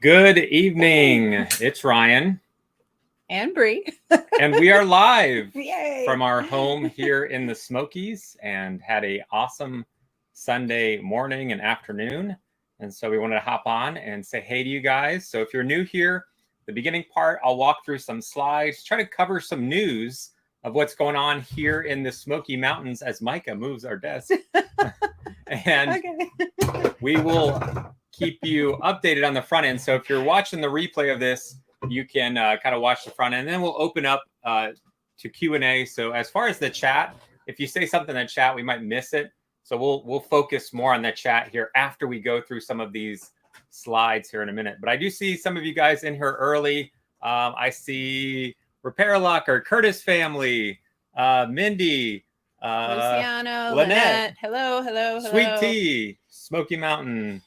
Good evening. It's Ryan. And Brie. And we are live Yay. from our home here in the Smokies and had an awesome Sunday morning and afternoon. And so we wanted to hop on and say hey to you guys. So if you're new here, the beginning part, I'll walk through some slides, try to cover some news of what's going on here in the Smoky Mountains as Micah moves our desk. And we will keep you updated on the front end. So if you're watching the replay of this, you can kind of watch the front end. And then we'll open up to Q&A. So as far as the chat, if you say something in the chat, we might miss it. So we'll focus more on the chat here after we go through some of these slides here in a minute. But I do see some of you guys in here early. I see Repair Locker, Curtis family, Mindy, Luciano, Lynette. Hello. Sweet Tea, Smoky Mountain.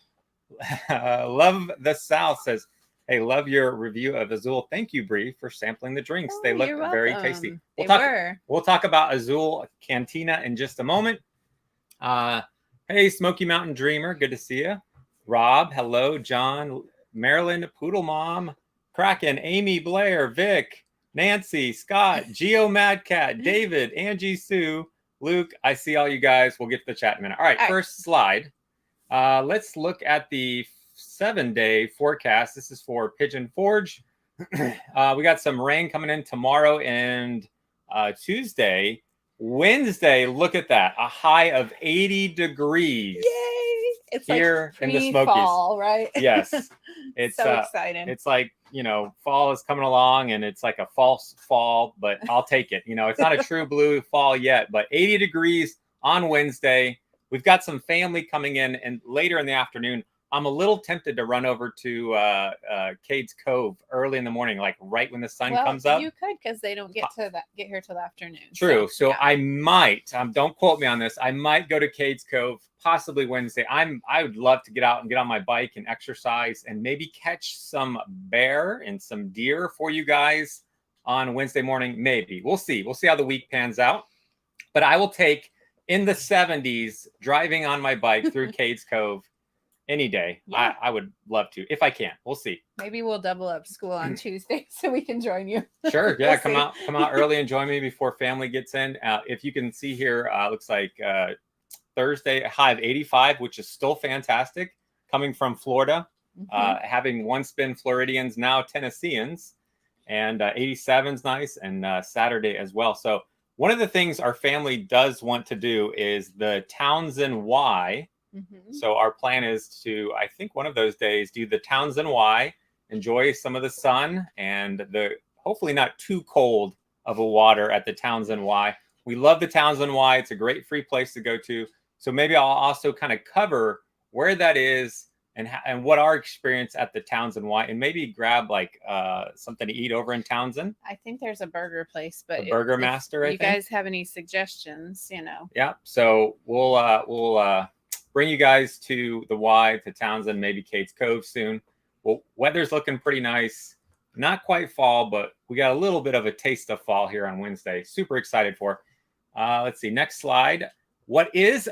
Love the South says, hey, love your review of Azul. Thank you, Brie, for sampling the drinks. They look very tasty. We'll talk about Azul Cantina in just a moment. Hey, Smoky Mountain Dreamer, good to see you. Rob, hello. John, Marilyn, Poodle Mom, Kraken, Amy, Blair, Vic, Nancy, Scott, Geo Madcat, David, Angie, Sue, Luke. I see all you guys. We'll get to the chat in a minute. All right, first slide. Let's look at the 7-day forecast. This is for Pigeon Forge. We got some rain coming in tomorrow and Tuesday. Wednesday, look at that. A high of 80 degrees. Yay! It's here like in the Smokies. Fall, right? Yes. It's so exciting. It's like, fall is coming along and it's like a false fall, but I'll take it. It's not a true blue fall yet, but 80 degrees on Wednesday. We've got some family coming in, and later in the afternoon, I'm a little tempted to run over to Cades Cove early in the morning, like right when the sun comes up. You could, because they don't get here till the afternoon. True. So yeah. I might. Don't quote me on this. I might go to Cades Cove possibly Wednesday. I would love to get out and get on my bike and exercise and maybe catch some bear and some deer for you guys on Wednesday morning. Maybe. We'll see. We'll see how the week pans out. But I will take in the 70s driving on my bike through Cades Cove. Any day. Yeah. I would love to if I can. We'll see. Maybe we'll double up school on Tuesday so we can join you. Sure. Yeah. Come out early and join me before family gets in. If you can see here, looks like Thursday, a high of 85, which is still fantastic. Coming from Florida, having once been Floridians, now Tennesseans, and 87 is nice, and Saturday as well. So one of the things our family does want to do is the Townsend Y. So our plan is to, I think one of those days, do the Townsend Y, enjoy some of the sun and the hopefully not too cold of a water at the Townsend Y. We love the Townsend Y. It's a great free place to go to. So maybe I'll also kind of cover where that is and what our experience at the Townsend Y, and maybe grab like something to eat over in Townsend. I think there's a burger place, but Burger Master. If you guys have any suggestions, Yeah. So we'll bring you guys to the Y, to Townsend, maybe Cades Cove soon. Well, weather's looking pretty nice. Not quite fall, but we got a little bit of a taste of fall here on Wednesday. Super excited for. Let's see, next slide. What is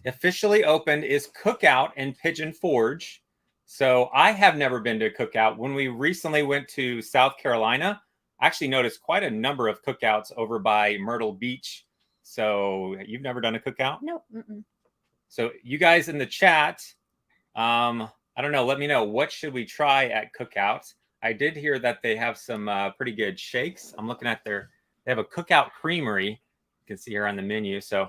officially opened, is Cookout in Pigeon Forge. So I have never been to a Cookout. When we recently went to South Carolina, I actually noticed quite a number of cookouts over by Myrtle Beach. So you've never done a cookout? Nope. So you guys in the chat, I don't know, let me know, what should we try at Cookout? I did hear that they have some pretty good shakes. I'm looking at they have a Cookout Creamery. You can see here on the menu. So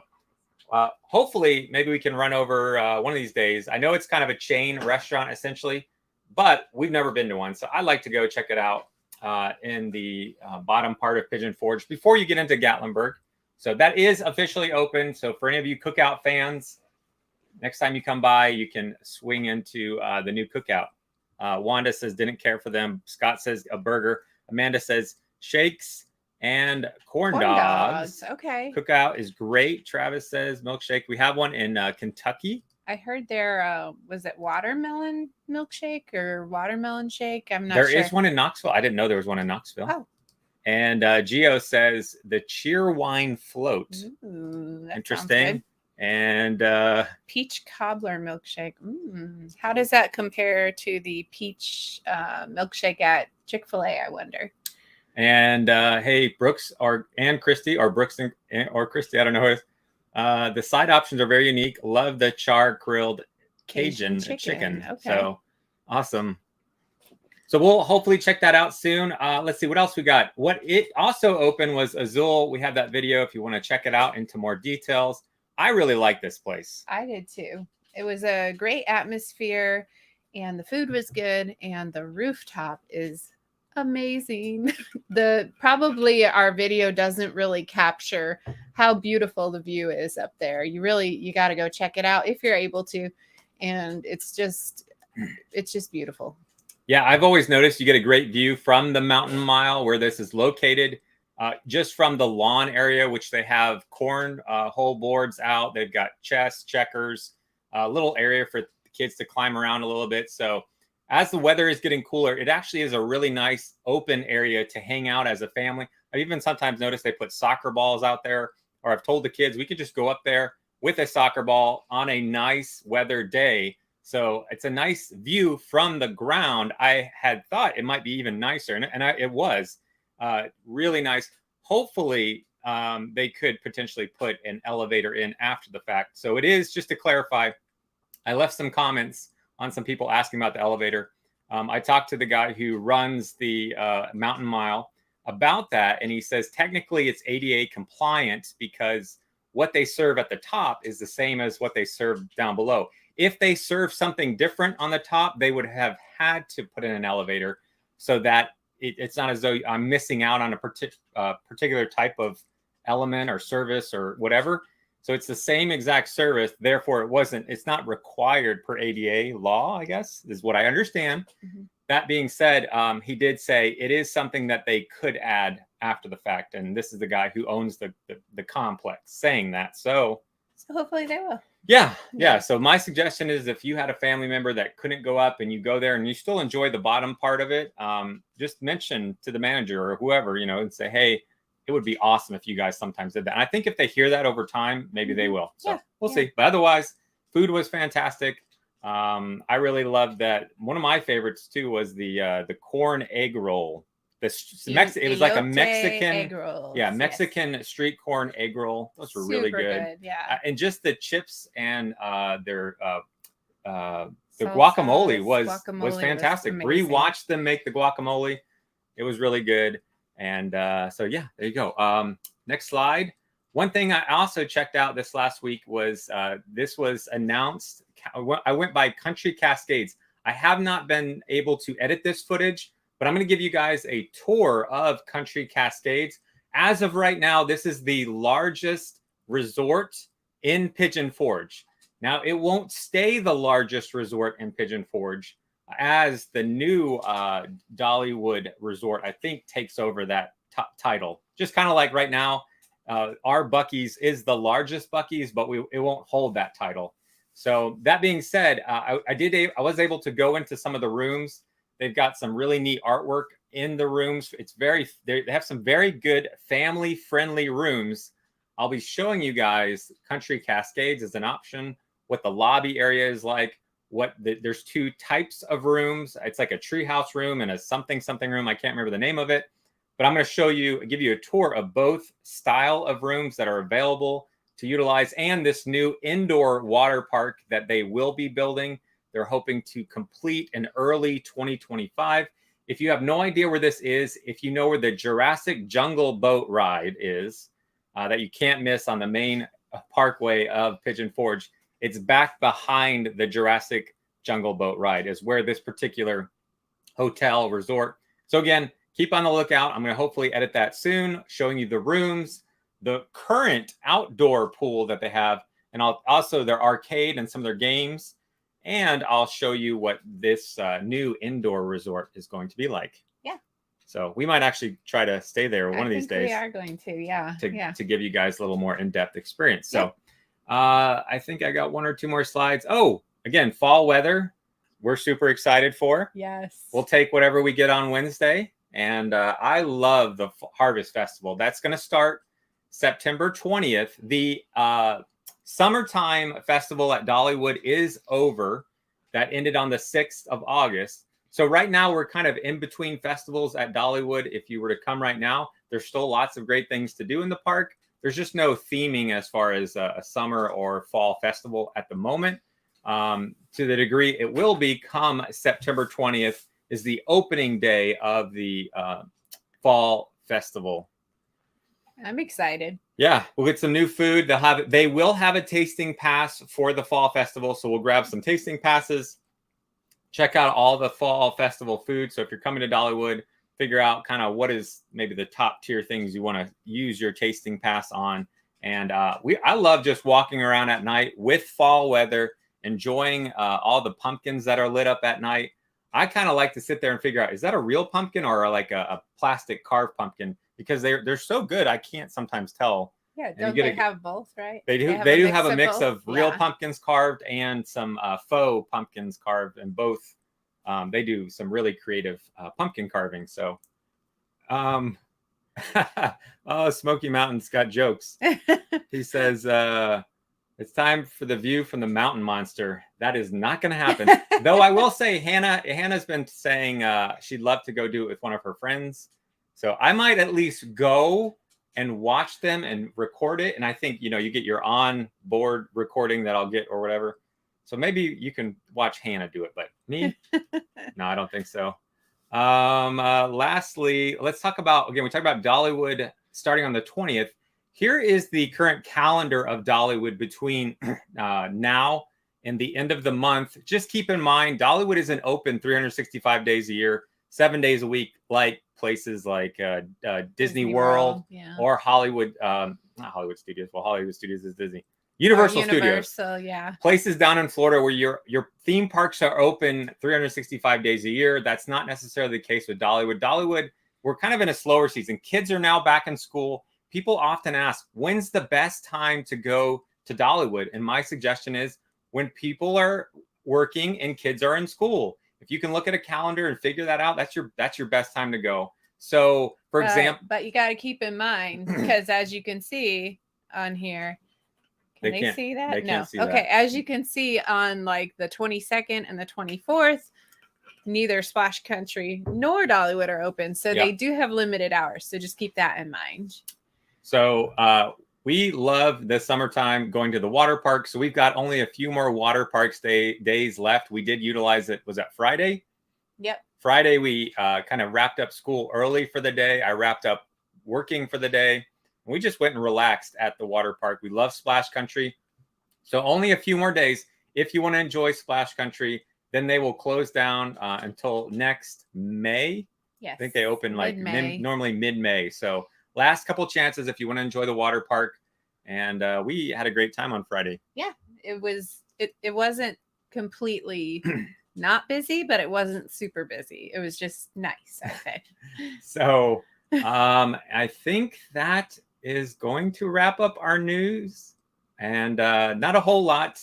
hopefully maybe we can run over one of these days. I know it's kind of a chain restaurant essentially, but we've never been to one. So I'd like to go check it out in the bottom part of Pigeon Forge before you get into Gatlinburg. So that is officially open. So for any of you Cookout fans, next time you come by, you can swing into the new Cookout. Wanda says didn't care for them. Scott says a burger. Amanda says shakes and corn dogs. Okay. Cookout is great. Travis says milkshake. We have one in Kentucky. I heard there was it watermelon milkshake or watermelon shake? I'm not sure. There is one in Knoxville. I didn't know there was one in Knoxville. Oh. And Gio says the Cheer Wine Float. Ooh, interesting. And peach cobbler milkshake. How does that compare to the peach milkshake at Chick-fil-A, I wonder? And hey, Brooks and Christy, or Brooks or Christy, I don't know who it is. The side options are very unique. Love the char grilled Cajun chicken. Okay. So awesome. So we'll hopefully check that out soon. Let's see what else we got. What it also opened was Azul. We have that video if you want to check it out into more details. I really like this place. I did too. It was a great atmosphere and the food was good and the rooftop is amazing. Probably our video doesn't really capture how beautiful the view is up there. You got to go check it out if you're able to. And it's just beautiful. Yeah, I've always noticed you get a great view from the mountain mile where this is located, just from the lawn area, which they have corn hole boards out. They've got chess, checkers, a little area for the kids to climb around a little bit. So as the weather is getting cooler, it actually is a really nice open area to hang out as a family. I've even sometimes noticed they put soccer balls out there, or I've told the kids we could just go up there with a soccer ball on a nice weather day. So it's a nice view from the ground. I had thought it might be even nicer, and it was really nice. Hopefully, they could potentially put an elevator in after the fact. So it is, just to clarify, I left some comments on some people asking about the elevator. I talked to the guy who runs the Mountain Mile about that, and he says technically it's ADA compliant because what they serve at the top is the same as what they serve down below. If they serve something different on the top, they would have had to put in an elevator so that it's not as though I'm missing out on a particular type of element or service or whatever. So it's the same exact service. Therefore, it's not required per ADA law, I guess, is what I understand. Mm-hmm. That being said, he did say it is something that they could add after the fact. And this is the guy who owns the complex saying that. So hopefully they will. Yeah. So my suggestion is if you had a family member that couldn't go up and you go there and you still enjoy the bottom part of it, just mention to the manager or whoever, and say, hey, it would be awesome if you guys sometimes did that. And I think if they hear that over time, maybe they will. So we'll see. But otherwise, food was fantastic. I really loved that. One of my favorites too was the corn egg roll. It was like a Mexican egg rolls. Yeah, Mexican street corn egg roll. Those were really good. Yeah, and just the chips and the guacamole was fantastic. Brie watched them make the guacamole. It was really good. And so yeah, there you go. Next slide. One thing I also checked out this last week was this was announced. I went by Country Cascades. I have not been able to edit this footage, but I'm going to give you guys a tour of Country Cascades. As of right now, this is the largest resort in Pigeon Forge. Now, it won't stay the largest resort in Pigeon Forge as the new Dollywood resort, I think, takes over that title. Just kind of like right now, our Buc-ee's is the largest Buc-ee's, but it won't hold that title. So that being said, I was able to go into some of the rooms. They've got some really neat artwork in the rooms. They have some very good family-friendly rooms. I'll be showing you guys Country Cascades as an option, what the lobby area is like. There's two types of rooms. It's like a treehouse room and a something room. I can't remember the name of it, but I'm going to give you a tour of both style of rooms that are available to utilize, and this new indoor water park that they will be building. They're hoping to complete in early 2025. If you have no idea where this is, if you know where the Jurassic Jungle boat ride is, that you can't miss on the main parkway of Pigeon Forge, it's back behind the Jurassic Jungle boat ride is where this particular hotel resort. So again, keep on the lookout. I'm going to hopefully edit that soon, showing you the rooms, the current outdoor pool that they have, and also their arcade and some of their games. And I'll show you what this new indoor resort is going to be like. Yeah. So we might actually try to stay there one of these days. We are going to, yeah. To give you guys a little more in-depth experience. So I think I got one or two more slides. Oh, again, fall weather. We're super excited for. Yes. We'll take whatever we get on Wednesday. And I love the Harvest Festival. That's going to start September 20th. The summertime festival at Dollywood is over. That ended on the 6th of August. So right now we're kind of in between festivals at Dollywood. If you were to come right now, there's still lots of great things to do in the park. There's just no theming as far as a summer or fall festival at the moment. To the degree it will be come September 20th is the opening day of the fall festival. I'm excited. Yeah, we'll get some new food. They will have a tasting pass for the fall festival, so we'll grab some tasting passes. Check out all the fall festival food. So if you're coming to Dollywood, figure out kind of what is maybe the top tier things you want to use your tasting pass on. And I love just walking around at night with fall weather, enjoying all the pumpkins that are lit up at night. I kind of like to sit there and figure out, is that a real pumpkin or like a plastic carved pumpkin? Because they're so good, I can't sometimes tell. Yeah, don't they have both, right? They do. They do have a mix of real pumpkins carved and some faux pumpkins carved, and both. They do some really creative pumpkin carving. So, oh, Smoky Mountain's got jokes. He says, "It's time for the view from the mountain monster." That is not going to happen. Though I will say, Hannah's been saying she'd love to go do it with one of her friends. So I might at least go and watch them and record it. And I think, you get your on board recording that I'll get or whatever. So maybe you can watch Hannah do it, but me? No, I don't think so. Lastly, let's talk about, we talked about Dollywood starting on the 20th. Here is the current calendar of Dollywood between now and the end of the month. Just keep in mind, Dollywood isn't open 365 days a year, 7 days a week, like places like Disney World or Hollywood, not Hollywood Studios. Well, Hollywood Studios is Disney. Universal Studios. Yeah. Places down in Florida where your theme parks are open 365 days a year. That's not necessarily the case with Dollywood. Dollywood, we're kind of in a slower season. Kids are now back in school. People often ask, when's the best time to go to Dollywood? And my suggestion is when people are working and kids are in school. If you can look at a calendar and figure that out, that's your best time to go. So, for example, but you got to keep in mind, because as you can see on here, can they see that? They can't see that. Okay, as you can see on like the 22nd and the 24th, neither Splash Country nor Dollywood are open, so they do have limited hours. So just keep that in mind. So we love the summertime going to the water park. So we've got only a few more water parks days left. We did utilize it. Was that Friday? Yep. Friday, we kind of wrapped up school early for the day. I wrapped up working for the day. And we just went and relaxed at the water park. We love Splash Country. So only a few more days. If you want to enjoy Splash Country, then they will close down until next May. Yes. I think they open normally mid-May. So last couple chances if you want to enjoy the water park. And we had a great time on Friday. Yeah, it wasn't completely not busy, but it wasn't super busy. It was just nice, I think. So I think that is going to wrap up our news, and not a whole lot.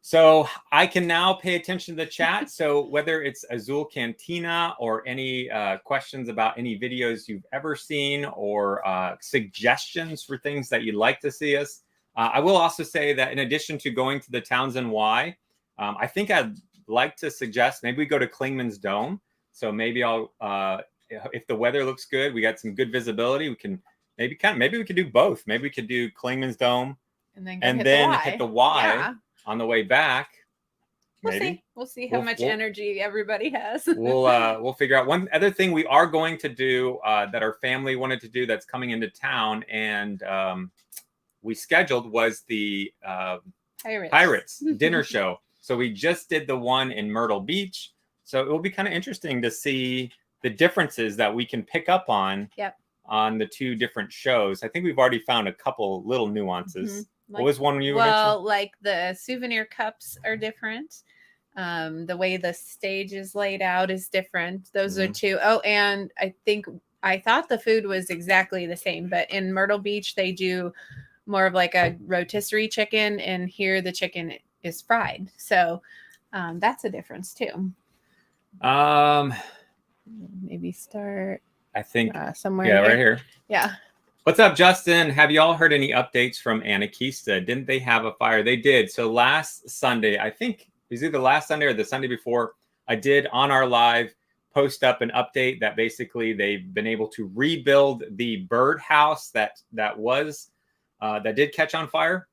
So I can now pay attention to the chat. So whether it's Azul Cantina or any questions about any videos you've ever seen or suggestions for things that you'd like to see us. I will also say that in addition to going to the Townsend Y, I think I'd like to suggest maybe we go to Klingman's Dome. So maybe I'll, if the weather looks good, we got some good visibility, we can maybe we could do both. Maybe we could do Klingman's Dome and then hit the Y. Yeah. On the way back, we'll see how much energy everybody has. We'll figure out. One other thing we are going to do that our family wanted to do that's coming into town, and we scheduled was the Pirates dinner show. So we just did the one in Myrtle Beach. So it will be kind of interesting to see the differences that we can pick up on on the two different shows. I think we've already found a couple little nuances. Mm-hmm. What was one you mentioned? Well, like the souvenir cups are different. The way the stage is laid out is different. Those are two. Oh, and I thought the food was exactly the same, but in Myrtle Beach, they do more of like a rotisserie chicken, and here the chicken is fried. So that's a difference too. Maybe start. I think somewhere. Yeah, right here. Yeah. What's up, Justin? Have you all heard any updates from Anakeesta? Didn't they have a fire? They did. So last Sunday, I think it was either last Sunday or the Sunday before, I did on our live post up an update that basically they've been able to rebuild the birdhouse that did catch on fire,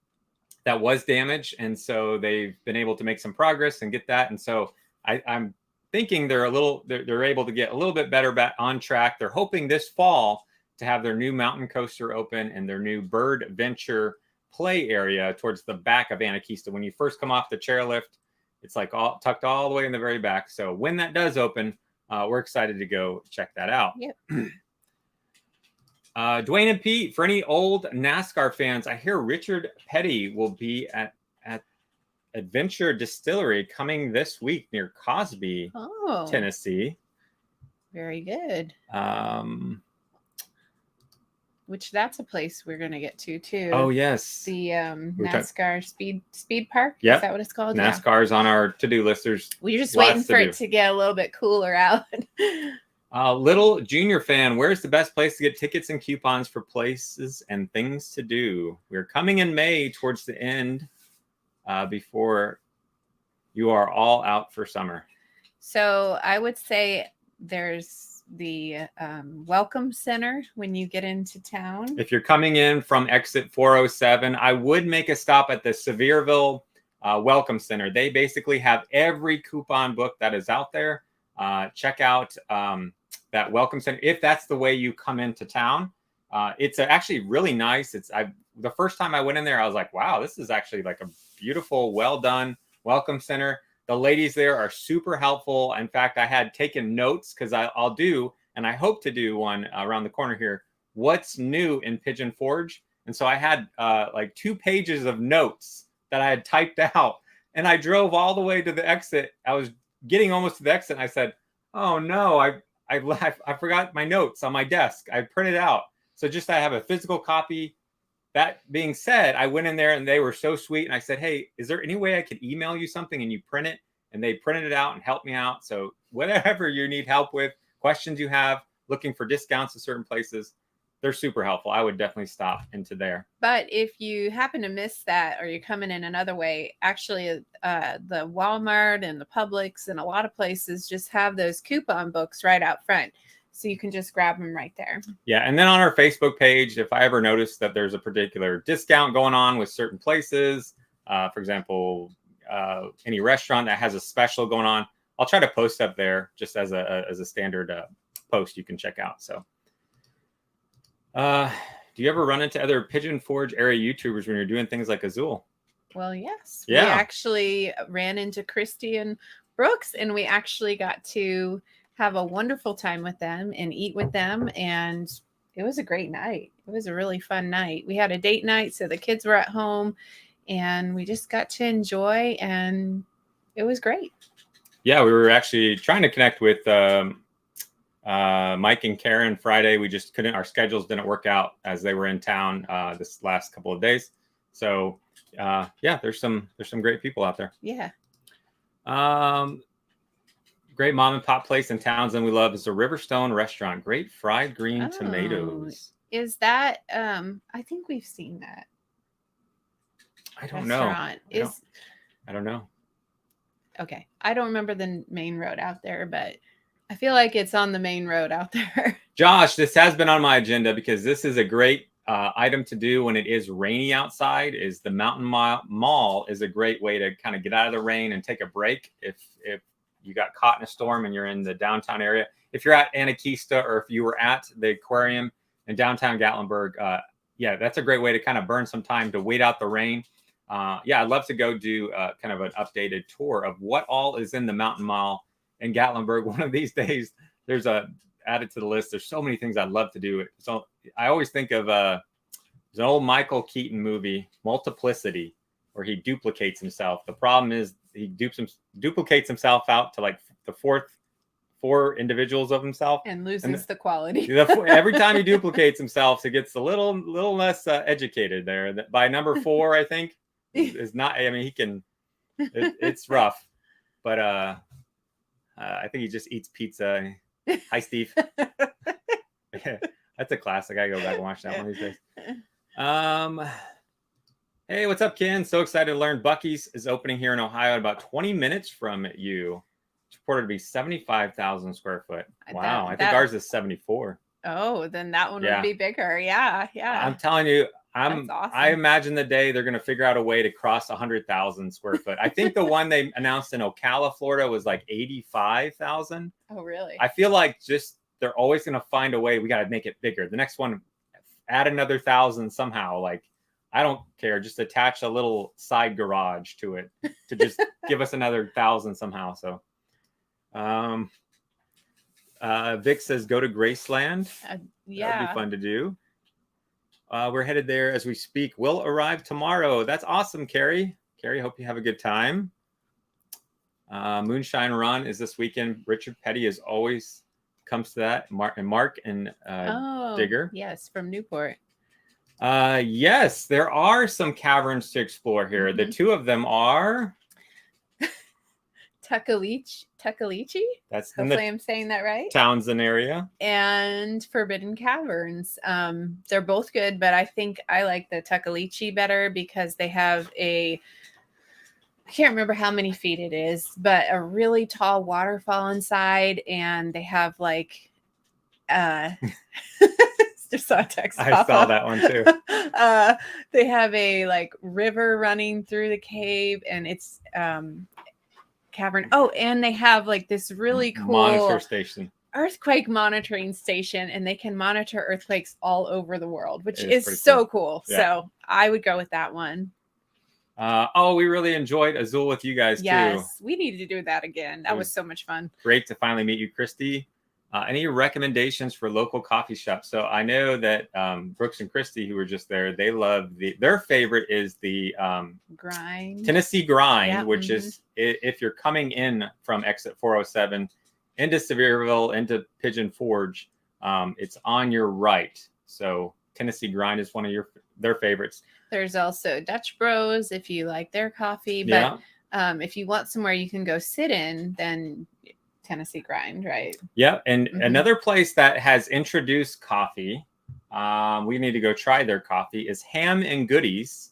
that was damaged, and so they've been able to make some progress and get that. And so I'm thinking they're able to get a little bit better back on track. They're hoping this fall to have their new mountain coaster open and their new bird venture play area towards the back of Anakeesta. When you first come off the chairlift, it's like tucked all the way in the very back. So when that does open, we're excited to go check that out. Yep. Dwayne and Pete, for any old NASCAR fans, I hear Richard Petty will be at Adventure Distillery coming this week near Cosby, Tennessee. Very good. Which that's a place we're going to get to too. Oh, yes. The NASCAR speed park. Yep. Is that what it's called? NASCAR's on our to-do list. We're just waiting for it to get a little bit cooler out. Little junior fan, where's the best place to get tickets and coupons for places and things to do? We're coming in May towards the end before you are all out for summer. So I would say there's the Welcome Center when you get into town. If you're coming in from exit 407, I would make a stop at the Sevierville Welcome Center. They basically have every coupon book that is out there. Check out that Welcome Center if that's the way you come into town. It's actually really nice. The first time I went in there, I was like, wow, this is actually like a beautiful, well done Welcome Center. The ladies there are super helpful. In fact, I had taken notes because I'll do, and I hope to do one around the corner here, what's new in Pigeon Forge. And so I had like 2 pages of notes that I had typed out, and I drove all the way to the exit. I was getting almost to the exit, and I said, oh no, I forgot my notes on my desk. I printed out. So just I have a physical copy. That being said, I went in there and they were so sweet. And I said, hey, is there any way I could email you something and you print it? And they printed it out and helped me out. So whatever you need help with, questions you have, looking for discounts at certain places, they're super helpful. I would definitely stop into there. But if you happen to miss that or you're coming in another way, actually the Walmart and the Publix and a lot of places just have those coupon books right out front. So you can just grab them right there. Yeah. And then on our Facebook page, if I ever notice that there's a particular discount going on with certain places, for example, any restaurant that has a special going on, I'll try to post up there just as a standard post you can check out. So do you ever run into other Pigeon Forge area YouTubers when you're doing things like Azul? Well, yes. Yeah. We actually ran into Christy and Brooks, and we actually got to have a wonderful time with them and eat with them. And it was a great night. It was a really fun night. We had a date night, so the kids were at home and we just got to enjoy, and it was great. Yeah, we were actually trying to connect with Mike and Karen Friday. We just couldn't, our schedules didn't work out as they were in town this last couple of days. So yeah, there's some great people out there. Yeah. Great mom and pop place in Townsend we love is the Riverstone Restaurant. Great fried green tomatoes. Is that I think we've seen that. I don't know. I don't know. Okay. I don't remember the main road out there, but I feel like it's on the main road out there. Josh, this has been on my agenda because this is a great item to do when it is rainy outside. Is the Mountain Mall is a great way to kind of get out of the rain and take a break if you got caught in a storm and you're in the downtown area. If you're at Anakeesta or if you were at the aquarium in downtown Gatlinburg, yeah, that's a great way to kind of burn some time to wait out the rain. Yeah, I'd love to go do kind of an updated tour of what all is in the Mountain Mall in Gatlinburg. One of these days, there's added to the list. There's so many things I'd love to do. So I always think of there's an old Michael Keaton movie, Multiplicity, where he duplicates himself. The problem is he duplicates himself out to like the four individuals of himself and loses the quality. Every time he duplicates himself, he gets a little less educated there. By number 4, I think is not. I mean, he can. It's rough, but I think he just eats pizza. Hi, Steve. That's a classic. I go back and watch that one these days. Hey, what's up, Ken? So excited to learn Buc-ee's is opening here in Ohio, about 20 minutes from you. It's reported to be 75,000 square foot. Wow, I think ours is 74. Oh, then that one would be bigger. Yeah, yeah. I'm telling you, That's awesome. I imagine the day they're going to figure out a way to cross 100,000 square foot. I think the one they announced in Ocala, Florida was like 85,000. Oh, really? I feel like just they're always going to find a way. We got to make it bigger. The next one, add another 1,000 somehow. Like, I don't care. Just attach a little side garage to it to just give us another 1,000 somehow. So, Vic says, go to Graceland. Yeah. That'd be fun to do. We're headed there as we speak. We'll arrive tomorrow. That's awesome, Carrie. Carrie, hope you have a good time. Moonshine Run is this weekend. Richard Petty is always comes to that. Mark and Digger. Yes, from Newport. Yes, there are some caverns to explore here. Mm-hmm. The two of them are Tuckaleechee. That's hopefully I'm saying that right. Townsend area. And Forbidden Caverns. They're both good, but I think I like the Tuckaleechee better because they have I can't remember how many feet it is, but a really tall waterfall inside, and they have like just saw a text. I saw that one too. They have a like river running through the cave, and it's cavern. Oh, and they have like this really cool monitor station, earthquake monitoring station, and they can monitor earthquakes all over the world, which is so cool. Yeah. So I would go with that one. We really enjoyed Azul with you guys too. Yes, we need to do that again. That was so much fun. Great to finally meet you, Christy. Any recommendations for local coffee shops? So I know that Brooks and Christy, who were just there, they love their favorite is the Grind. Tennessee Grind, which is if you're coming in from exit 407 into Sevierville, into Pigeon Forge, it's on your right. So Tennessee Grind is one of their favorites. There's also Dutch Bros if you like their coffee, but if you want somewhere you can go sit in, then Tennessee Grind, right? Yeah, and another place that has introduced coffee, we need to go try their coffee, is Ham and Goodies.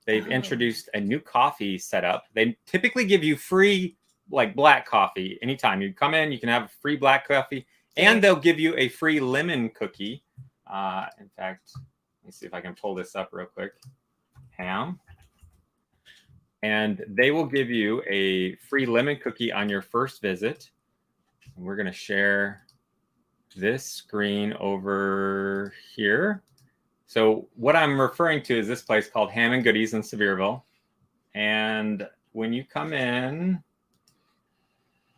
They've introduced a new coffee setup. They typically give you free like black coffee anytime you come in. You can have free black coffee, and they'll give you a free lemon cookie. In fact, let me see if I can pull this up real quick. Ham. And they will give you a free lemon cookie on your first visit. And we're going to share this screen over here. So what I'm referring to is this place called Ham and Goodies in Sevierville. And when you come in,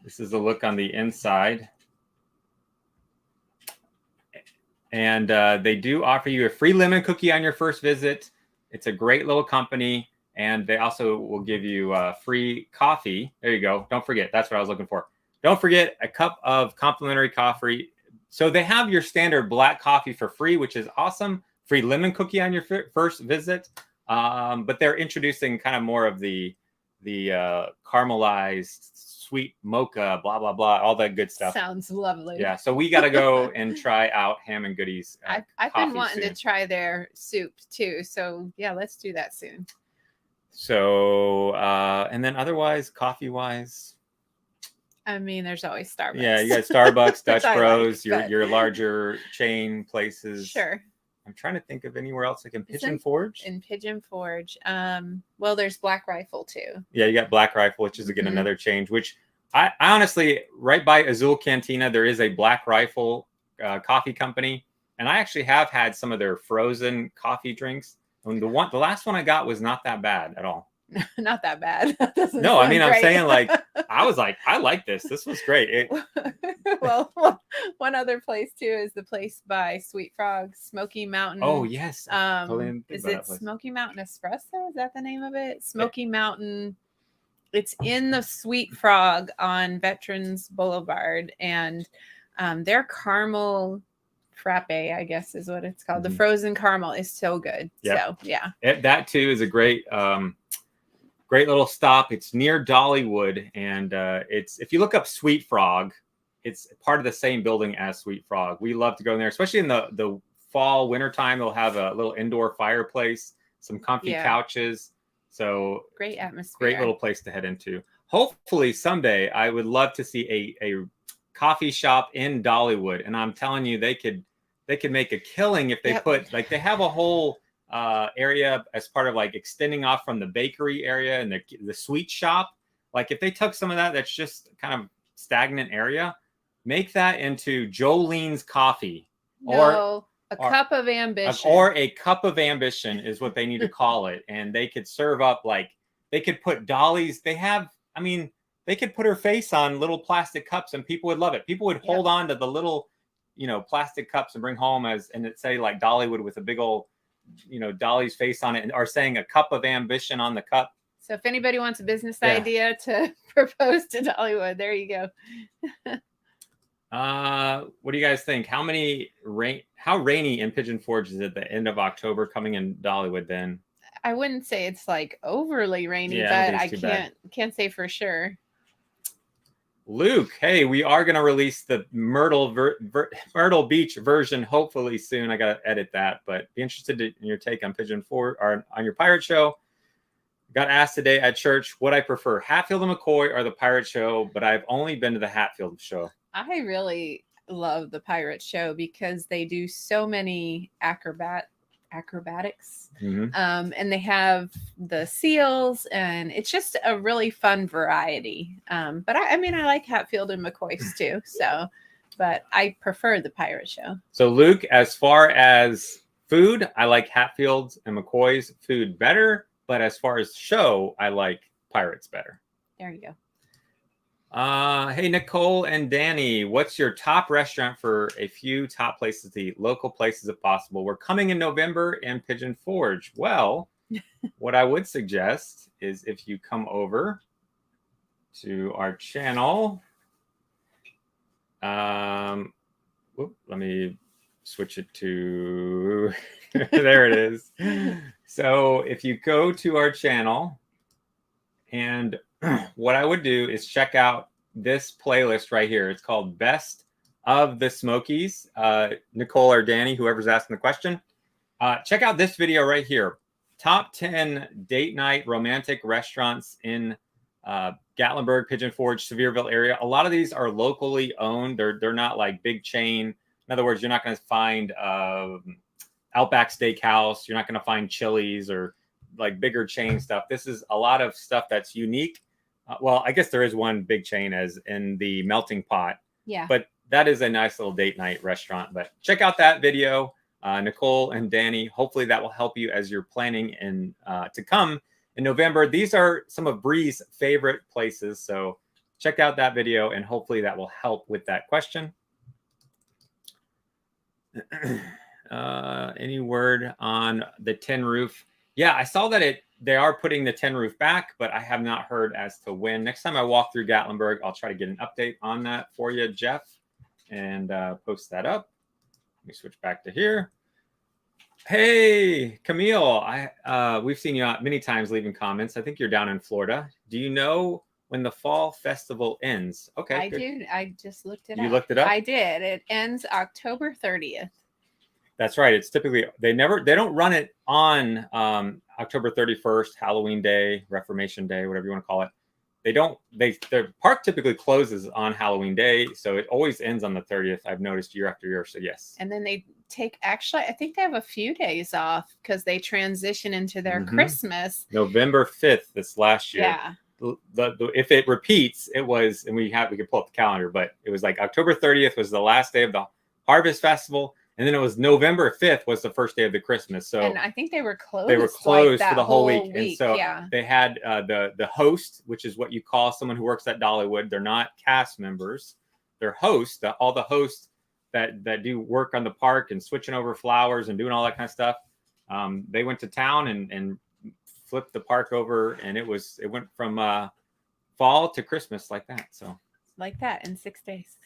this is a look on the inside. And they do offer you a free lemon cookie on your first visit. It's a great little company. And they also will give you free coffee. There you go. Don't forget. That's what I was looking for. Don't forget a cup of complimentary coffee. So they have your standard black coffee for free, which is awesome. Free lemon cookie on your first visit. But they're introducing kind of more of the caramelized sweet mocha, blah, blah, blah, all that good stuff. Sounds lovely. Yeah. So we got to go and try out Ham and Goodies. I've been wanting to try their soup too. So yeah, let's do that soon. So, and then otherwise, coffee-wise, I mean, there's always Starbucks. Yeah, you got Starbucks, Dutch Bros, your larger chain places. Sure. I'm trying to think of anywhere else, like in Pigeon Forge. In Pigeon Forge. Well, there's Black Rifle too. Yeah, you got Black Rifle, which is again another change. Which I honestly, right by Azul Cantina, there is a Black Rifle coffee company, and I actually have had some of their frozen coffee drinks. And the last one I got was not that bad at all. Not that bad. No, I mean, I'm saying like, I was like, I like this. This was great. Well, one other place too is the place by Sweet Frog, Smoky Mountain. Oh yes. Is it Smoky Mountain Espresso? Is that the name of it? Smoky Mountain. It's in the Sweet Frog on Veterans Boulevard, and their caramel frappe, I guess is what it's called. The frozen caramel is so good. Yep. So yeah. That too is a great great little stop. It's near Dollywood, and it's if you look up Sweet Frog it's part of the same building as Sweet Frog. We love to go in there, especially in the fall, winter time. They'll have a little indoor fireplace, some comfy couches. So great atmosphere. Great little place to head into. Hopefully someday I would love to see a coffee shop in Dollywood. And I'm telling you, they could make a killing if they put, like, they have a whole area as part of like extending off from the bakery area and the sweet shop. Like if they took some of that, that's just kind of stagnant area, make that into Jolene's Coffee. No, a cup of ambition. Or a cup of ambition is what they need to call it. And they could serve up, like, they could put Dolly's. They have, I mean, they could put her face on little plastic cups and people would love it. People would hold on to the little, you know, plastic cups and bring home and it say like Dollywood with a big old, you know, Dolly's face on it, or saying a cup of ambition on the cup. So if anybody wants a business idea to propose to Dollywood, there you go. What do you guys think? How rainy in Pigeon Forge is at the end of October coming in Dollywood then? I wouldn't say it's like overly rainy, but I can't say for sure. Luke, hey, we are going to release the Myrtle Beach version hopefully soon. I got to edit that, but be interested in your take on Pigeon Forge or on your pirate show. Got asked today at church what I prefer, Hatfield and McCoy or the pirate show, but I've only been to the Hatfield show. I really love the pirate show because they do so many acrobatics. And they have the seals, and it's just a really fun variety. But I mean, I like Hatfield and McCoy's too. So, but I prefer the pirate show. So Luke, as far as food, I like Hatfield's and McCoy's food better. But as far as show, I like Pirates better. There you go. Hey, Nicole and Danny, what's your top restaurant for a few top places to eat, local places if possible? We're coming in November in Pigeon Forge. Well, what I would suggest is if you come over to our channel. Let me switch it to, there it is. So if you go to our channel, and what I would do is check out this playlist right here. It's called Best of the Smokies. Nicole or Danny, whoever's asking the question, check out this video right here. Top 10 date night romantic restaurants in Gatlinburg, Pigeon Forge, Sevierville area. A lot of these are locally owned. They're not like big chain. In other words, you're not going to find Outback Steakhouse. You're not going to find Chili's or like bigger chain stuff. This is a lot of stuff that's unique. Well, I guess there is one big chain as in the Melting Pot. Yeah. But that is a nice little date night restaurant. But check out that video, Nicole and Danny. Hopefully that will help you as you're planning to come in November. These are some of Brie's favorite places. So check out that video and hopefully that will help with that question. Any word on the tin roof? Yeah, I saw that they are putting the tin roof back, but I have not heard as to when. Next time I walk through Gatlinburg, I'll try to get an update on that for you, Jeff, and post that up. Let me switch back to here. Hey, Camille, we've seen you many times leaving comments. I think you're down in Florida. Do you know when the fall festival ends? Okay, I do. I just looked it up. You looked it up? I did. It ends October 30th. That's right. It's typically they don't run it on October 31st, Halloween Day, Reformation Day, whatever you want to call it. Their park typically closes on Halloween Day, so it always ends on the 30th. I've noticed year after year. So yes. And then they I think they have a few days off because they transition into their Christmas. November 5th this last year. Yeah. If it repeats, it was, and we could pull up the calendar, but it was like October 30th was the last day of the Harvest Festival. And then it was November 5th was the first day of the Christmas. So and I think they were closed. They were closed like for the whole week. And so yeah. they had the host, which is what you call someone who works at Dollywood. They're not cast members. They're hosts. All the hosts that do work on the park and switching over flowers and doing all that kind of stuff. They went to town and flipped the park over, and it went from fall to Christmas like that. So like that in 6 days.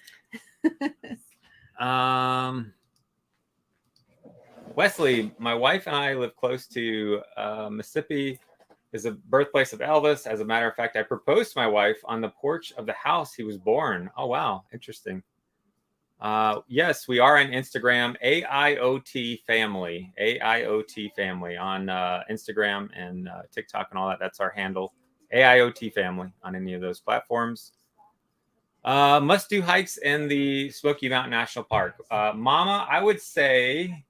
Wesley, my wife and I live close to Mississippi is the birthplace of Elvis. As a matter of fact, I proposed to my wife on the porch of the house he was born. Oh, wow. Interesting. Yes, we are on Instagram, AIOT Family, AIOT Family on Instagram and TikTok and all that. That's our handle, AIOT Family on any of those platforms. Must do hikes in the Smoky Mountain National Park. Mama, I would say,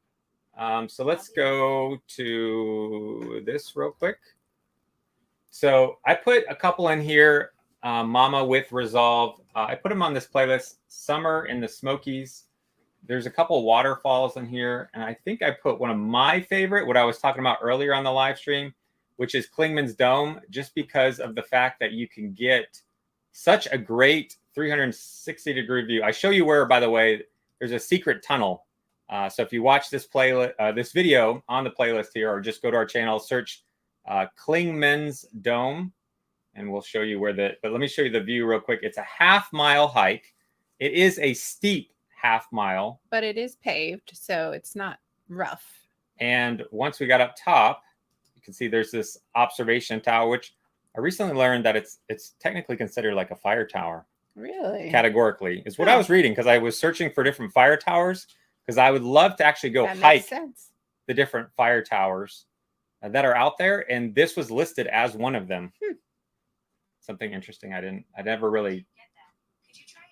so let's go to this real quick. So I put a couple in here, Mama with Resolve. I put them on this playlist, Summer in the Smokies. There's a couple waterfalls in here. And I think I put one of my favorite, what I was talking about earlier on the live stream, which is Klingman's Dome, just because of the fact that you can get such a great 360-degree view. I show you where, by the way, there's a secret tunnel. So if you watch this this video on the playlist here, or just go to our channel, search Klingman's Dome, and we'll show you where but let me show you the view real quick. It's a half-mile hike. It is a steep half-mile. But it is paved, so it's not rough. And once we got up top, you can see there's this observation tower, which I recently learned that it's technically considered like a fire tower. Really? Categorically is what I was reading, because I was searching for different fire towers, because I would love to actually go hike the different fire towers that are out there, and this was listed as one of them. Something interesting. I never really. Could you try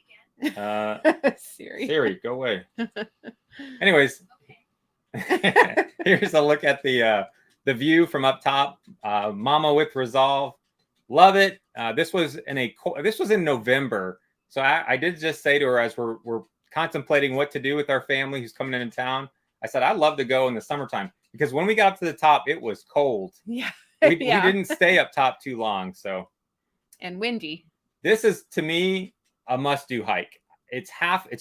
again? Siri, go away. Anyways, here's a look at the view from up top. Mama with Resolve, love it. This was in November, so I did just say to her, as we're contemplating what to do with our family who's coming into town, I said I'd love to go in the summertime, because when we got up to the top, it was cold. Yeah. We didn't stay up top too long, so. And windy. This is, to me, a must-do hike. It's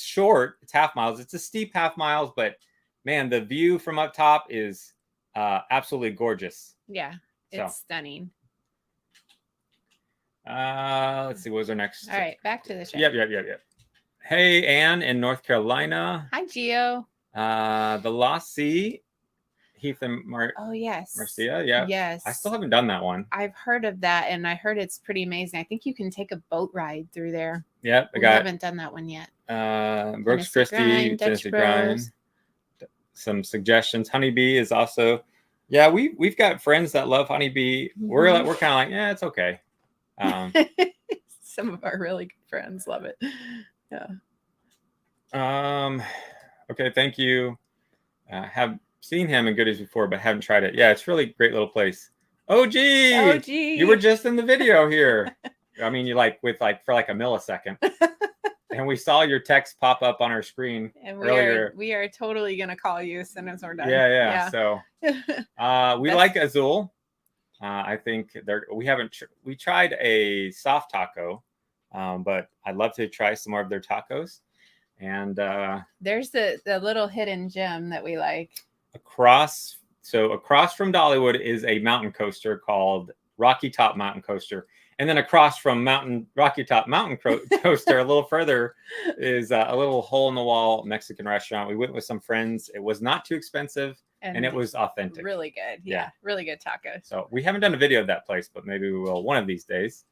short, it's half miles. It's a steep half miles, but man, the view from up top is absolutely gorgeous. Yeah, it's stunning. Let's see, what was our next? All right, back to the show. Yep. Hey, Ann in North Carolina. Hi, Gio. The Lost Sea, Heath and Oh, yes. Marcia, yeah. Yes. I still haven't done that one. I've heard of that, and I heard it's pretty amazing. I think you can take a boat ride through there. Yep, I haven't done that one yet. Brooks Christie, Tennessee Grind. Some suggestions. Honeybee is also, yeah. We've got friends that love Honeybee. Mm-hmm. We're kind of like, yeah, it's okay. Some of our really good friends love it. Yeah. Okay, thank you. Have seen ham and goodies before, but haven't tried it. Yeah, it's really great little place. OG, you were just in the video here. I mean, you for like a millisecond, and we saw your text pop up on our screen earlier. We are totally gonna call you as soon as we're done. Yeah. So, we like Azul. I think we tried a soft taco, but I'd love to try some more of their tacos. And there's the little hidden gem that we like. Across from Dollywood is a mountain coaster called Rocky Top Mountain Coaster. And then across from Rocky Top Mountain Coaster, a little further, is a little hole-in-the-wall Mexican restaurant. We went with some friends. It was not too expensive, and it was authentic. Really good. Yeah, really good tacos. So we haven't done a video of that place, but maybe we will one of these days.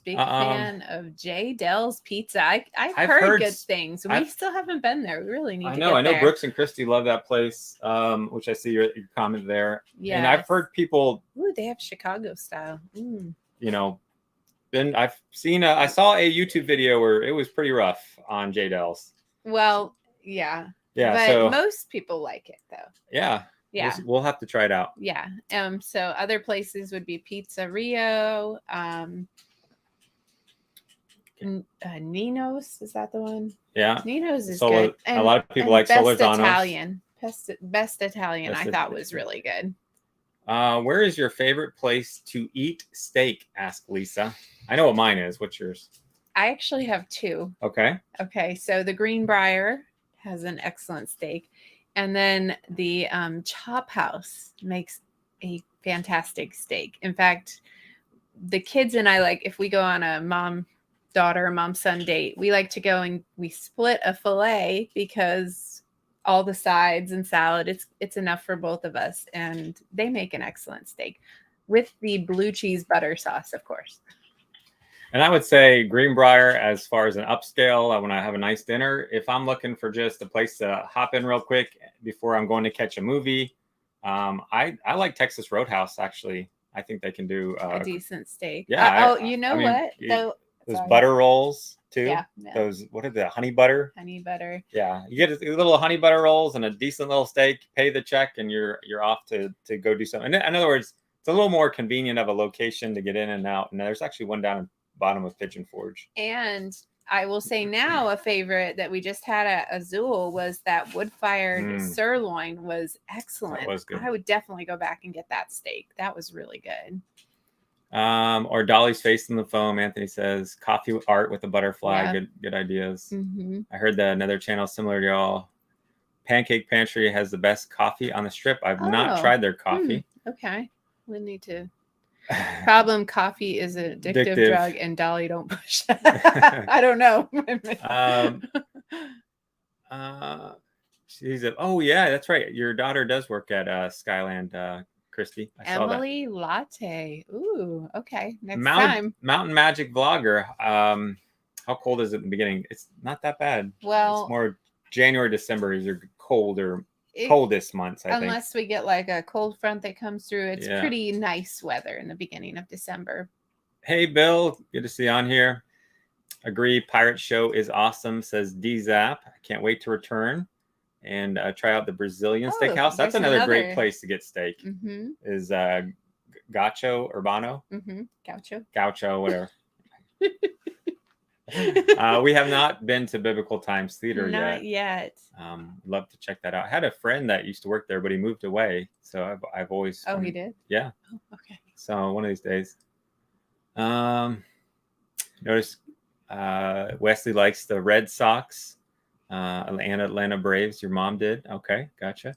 Big fan of J. Dell's Pizza. I've heard good things. We still haven't been there. We really need to get there. I know Brooks and Christy love that place, which I see your comment there. Yeah. And I've heard people... Ooh, they have Chicago style. I saw a YouTube video where it was pretty rough on J. Dell's. Well, yeah. Yeah. But most people like it, though. Yeah. Yeah. We'll have to try it out. Yeah. So other places would be Pizza Rio, Nino's, is that the one? Yeah, Nino's is good. And a lot of people like Solorzano's. Best Italian. I thought was really good. Where is your favorite place to eat steak? Asked Lisa. I know what mine is. What's yours? I actually have two. Okay. So the Greenbrier has an excellent steak, and then the Chop House makes a fantastic steak. In fact, the kids and I, like, if we go on a mom-daughter, mom-son date, we like to go and we split a fillet, because all the sides and salad, it's enough for both of us, and they make an excellent steak. with the blue cheese butter sauce, of course. And I would say Greenbrier, as far as an upscale, when I have a nice dinner, if I'm looking for just a place to hop in real quick before I'm going to catch a movie, I like Texas Roadhouse, actually. I think they can do a decent steak. Yeah. You know what? Those butter rolls too. Yeah. Those, what are the honey butter? Honey butter. Yeah. You get a little honey butter rolls and a decent little steak, pay the check, and you're off to go do something. In other words, it's a little more convenient of a location to get in and out. And there's actually one down in bottom of Pigeon Forge. And I will say now, a favorite that we just had at Azul was that wood-fired sirloin was excellent. That was good. I would definitely go back and get that steak. That was really good. Or Dolly's Face in the Foam. Anthony says coffee art with a butterfly. Yeah. Good ideas. Mm-hmm. I heard that another channel similar to y'all, Pancake Pantry, has the best coffee on the Strip. I've not tried their coffee. Okay, we need to. Problem: coffee is an addictive drug, and Dolly don't push that. I don't know. She's oh yeah, that's right. Your daughter does work at Skyland, Christy. I Emily saw that. Latte. Ooh, okay. Next time. Mountain Magic Vlogger. How cold is it in the beginning? It's not that bad. Well, it's more January, December is your coldest months, I think. Unless we get like a cold front that comes through, it's pretty nice weather in the beginning of December. Hey, Bill, good to see you on here. Agree, Pirate Show is awesome, says D-Zap. I can't wait to return and try out the Brazilian steakhouse. That's another great place to get steak. Is Gacho Urbano? Gaucho, whatever. We have not been to Biblical Times Theater yet. Not yet. Love to check that out. I had a friend that used to work there, but he moved away. So I've always. Oh, he did? Yeah. Oh, okay. So one of these days. Notice Wesley likes the Red Sox and Atlanta Braves. Your mom did. Okay, gotcha.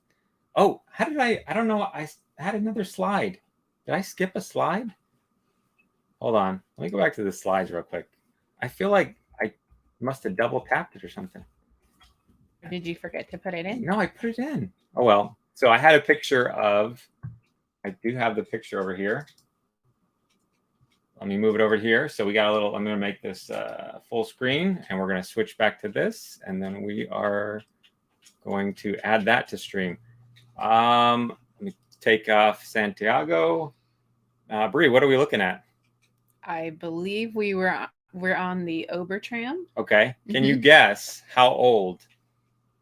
Oh, how did I don't know. I had another slide. Did I skip a slide? Hold on. Let me go back to the slides real quick. I feel like I must have double tapped it or something. Did you forget to put it in? No, I put it in. Oh, well. So I had a picture of, I do have the picture over here. Let me move it over here. So we got a little, I'm going to make this full screen and we're going to switch back to this. And then we are going to add that to stream. Let me take off Santiago. Brie, what are we looking at? I believe we're on the Ober tram. Okay. Can you guess how old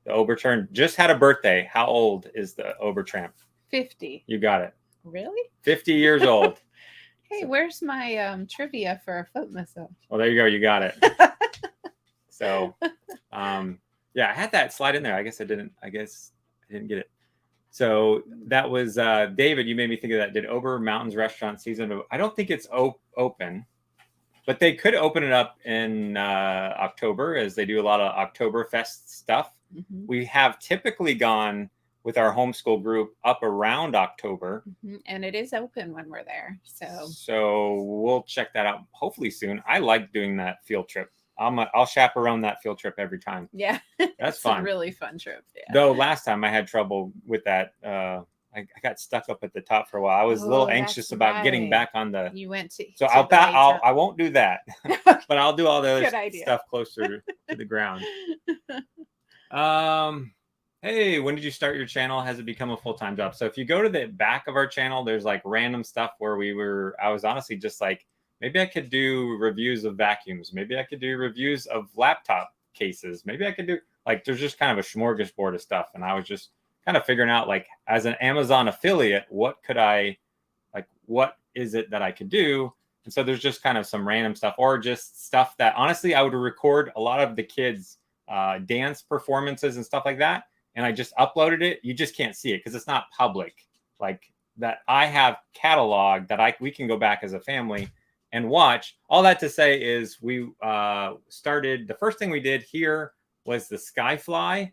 the Ober tram just had a birthday? How old is the Ober tram? 50. You got it. Really? 50 years old. Hey, where's my trivia for a foot massage? Well, there you go. You got it. So, yeah, I had that slide in there. I guess I didn't get it. So that was David. You made me think of that. Did Ober Mountain's restaurant season? I don't think it's open, but they could open it up in October, as they do a lot of Oktoberfest stuff. We have typically gone with our homeschool group up around October, and it is open when we're there. So we'll check that out hopefully soon. I like doing that field trip. I'll chaperone that field trip every time. Yeah, that's fun. A really fun trip. Yeah. Though last time I had trouble with that. I got stuck up at the top for a while. I was a little anxious about getting back on the. You went to. So I won't do that, but I'll do all the other stuff closer to the ground. Hey, when did you start your channel? Has it become a full-time job? So if you go to the back of our channel, there's like random stuff where I was honestly just like, maybe I could do reviews of vacuums. Maybe I could do reviews of laptop cases. Maybe I could do like, there's just kind of a smorgasbord of stuff. And I was just kind of figuring out, like, as an Amazon affiliate, what is it that I could do? And so there's just kind of some random stuff, or just stuff that honestly I would record a lot of the kids' dance performances and stuff like that. And I just uploaded it. You just can't see it because it's not public. Like that, I have catalog that we can go back as a family and watch. All that to say is we started, the first thing we did here was the Skyfly.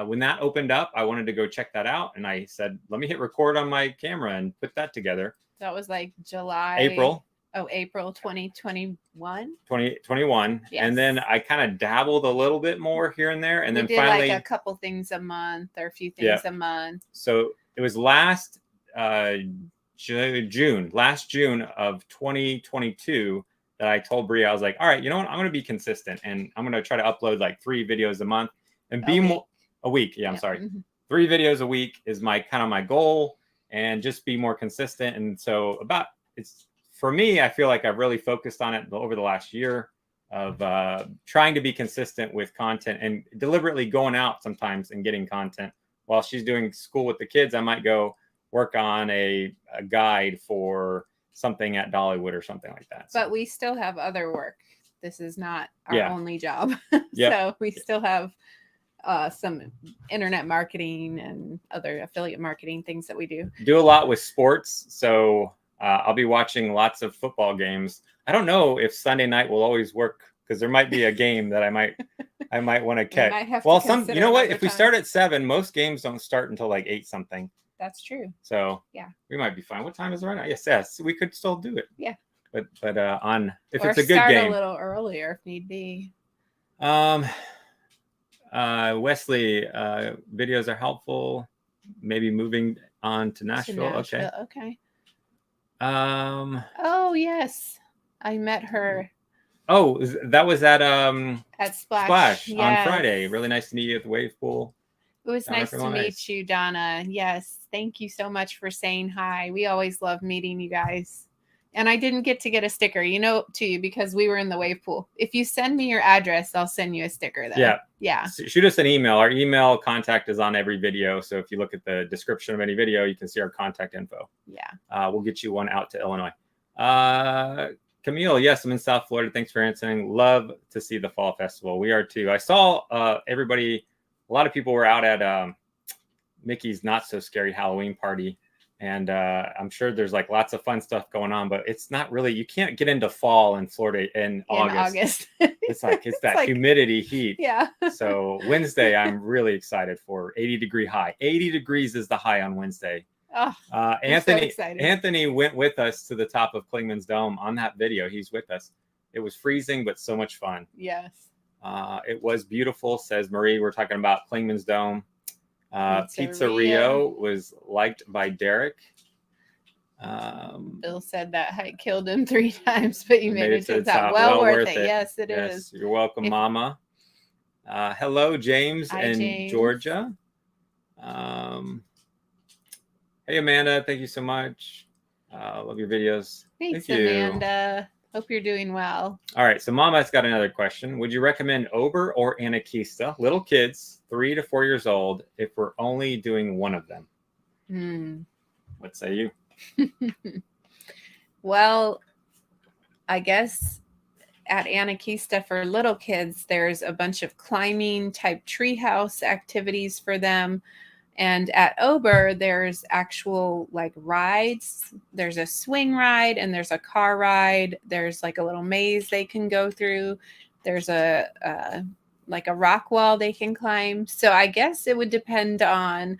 When that opened up, I wanted to go check that out. And I said, let me hit record on my camera and put that together. That was like April 2021. 2021. Yes. And then I kind of dabbled a little bit more here and there. And then finally like a couple things a month or a few things a month. So it was last last June of 2022 that I told Brie, I was like, all right, you know what? I'm going to be consistent and I'm going to try to upload like 3 videos a month and be more a week. Yeah, I'm sorry. 3 videos a week is my kind of my goal and just be more consistent. And so it's for me, I feel like I've really focused on it over the last year of trying to be consistent with content and deliberately going out sometimes and getting content. While she's doing school with the kids, I might go work on a guide for something at Dollywood or something like that. But we still have other work. This is not our only job. So we still have some internet marketing and other affiliate marketing things that we do. Do a lot with sports. So I'll be watching lots of football games. I don't know if Sunday night will always work because there might be a game that I might want to catch. Well, you know what? If we start at 7, most games don't start until like 8 something. That's true. So yeah, we might be fine. What time is it right now? Yes, we could still do it. Yeah. But on if or it's a good start game, a little earlier if need be. Wesley, videos are helpful. Maybe moving on to Nashville. Okay. Oh yes, I met her. Oh, that was at Splash on Friday. Really nice to meet you at the wave pool. It was nice to meet you, Donna. Yes, thank you so much for saying hi. We always love meeting you guys. And I didn't get to get a sticker, to you because we were in the wave pool. If you send me your address, I'll send you a sticker though. Yeah. So shoot us an email. Our email contact is on every video. So if you look at the description of any video, you can see our contact info. Yeah. We'll get you one out to Illinois. Camille, yes, I'm in South Florida. Thanks for answering. Love to see the fall festival. We are too. I saw everybody. A lot of people were out at Mickey's Not So Scary Halloween party. And I'm sure there's like lots of fun stuff going on, but it's not really, you can't get into fall in Florida in August. It's that humidity heat. Yeah. So Wednesday, I'm really excited for 80-degree high. 80 degrees is the high on Wednesday. Oh, Anthony went with us to the top of Klingman's Dome on that video. He's with us. It was freezing, but so much fun. Yes. It was beautiful, says Marie. We're talking about Klingman's Dome. Pizza Rio was liked by Derek. Bill said that hike killed him 3 times, but you made it to the top. Well worth it. Yes, it is. You're welcome, Mama. Hello, James and Georgia. Hey, Amanda. Thank you so much. Love your videos. Thanks, Amanda. Hope you're doing well. All right. So Mama's got another question. Would you recommend Ober or Anarchista, little kids, 3 to 4 years old, if we're only doing one of them? What say you? Well, I guess at Anarchista for little kids, there's a bunch of climbing type treehouse activities for them. And at Ober, there's actual like rides. There's a swing ride and there's a car ride. There's like a little maze they can go through. There's a rock wall they can climb. So I guess it would depend on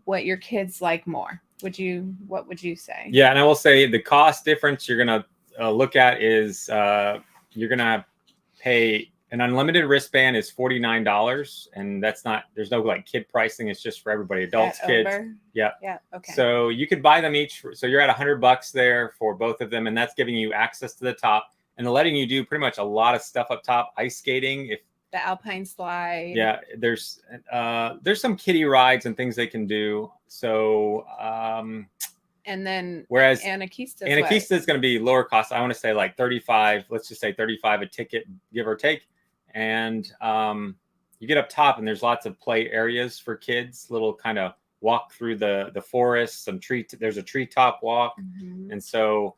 what your kids like more. What would you say? Yeah, and I will say the cost difference you're gonna look at is you're gonna pay. An unlimited wristband is $49, and there's no like kid pricing. It's just for everybody, adults, kids. Yeah. Okay. So you could buy them each. So you're at $100 there for both of them, and that's giving you access to the top and letting you do pretty much a lot of stuff up top. Ice skating, the alpine slide. Yeah, there's some kiddie rides and things they can do. So and then whereas Anarchista is going to be lower cost. I want to say like 35. Let's just say 35 a ticket, give or take. And you get up top and there's lots of play areas for kids, little kind of walk through the forest, there's a treetop walk. And so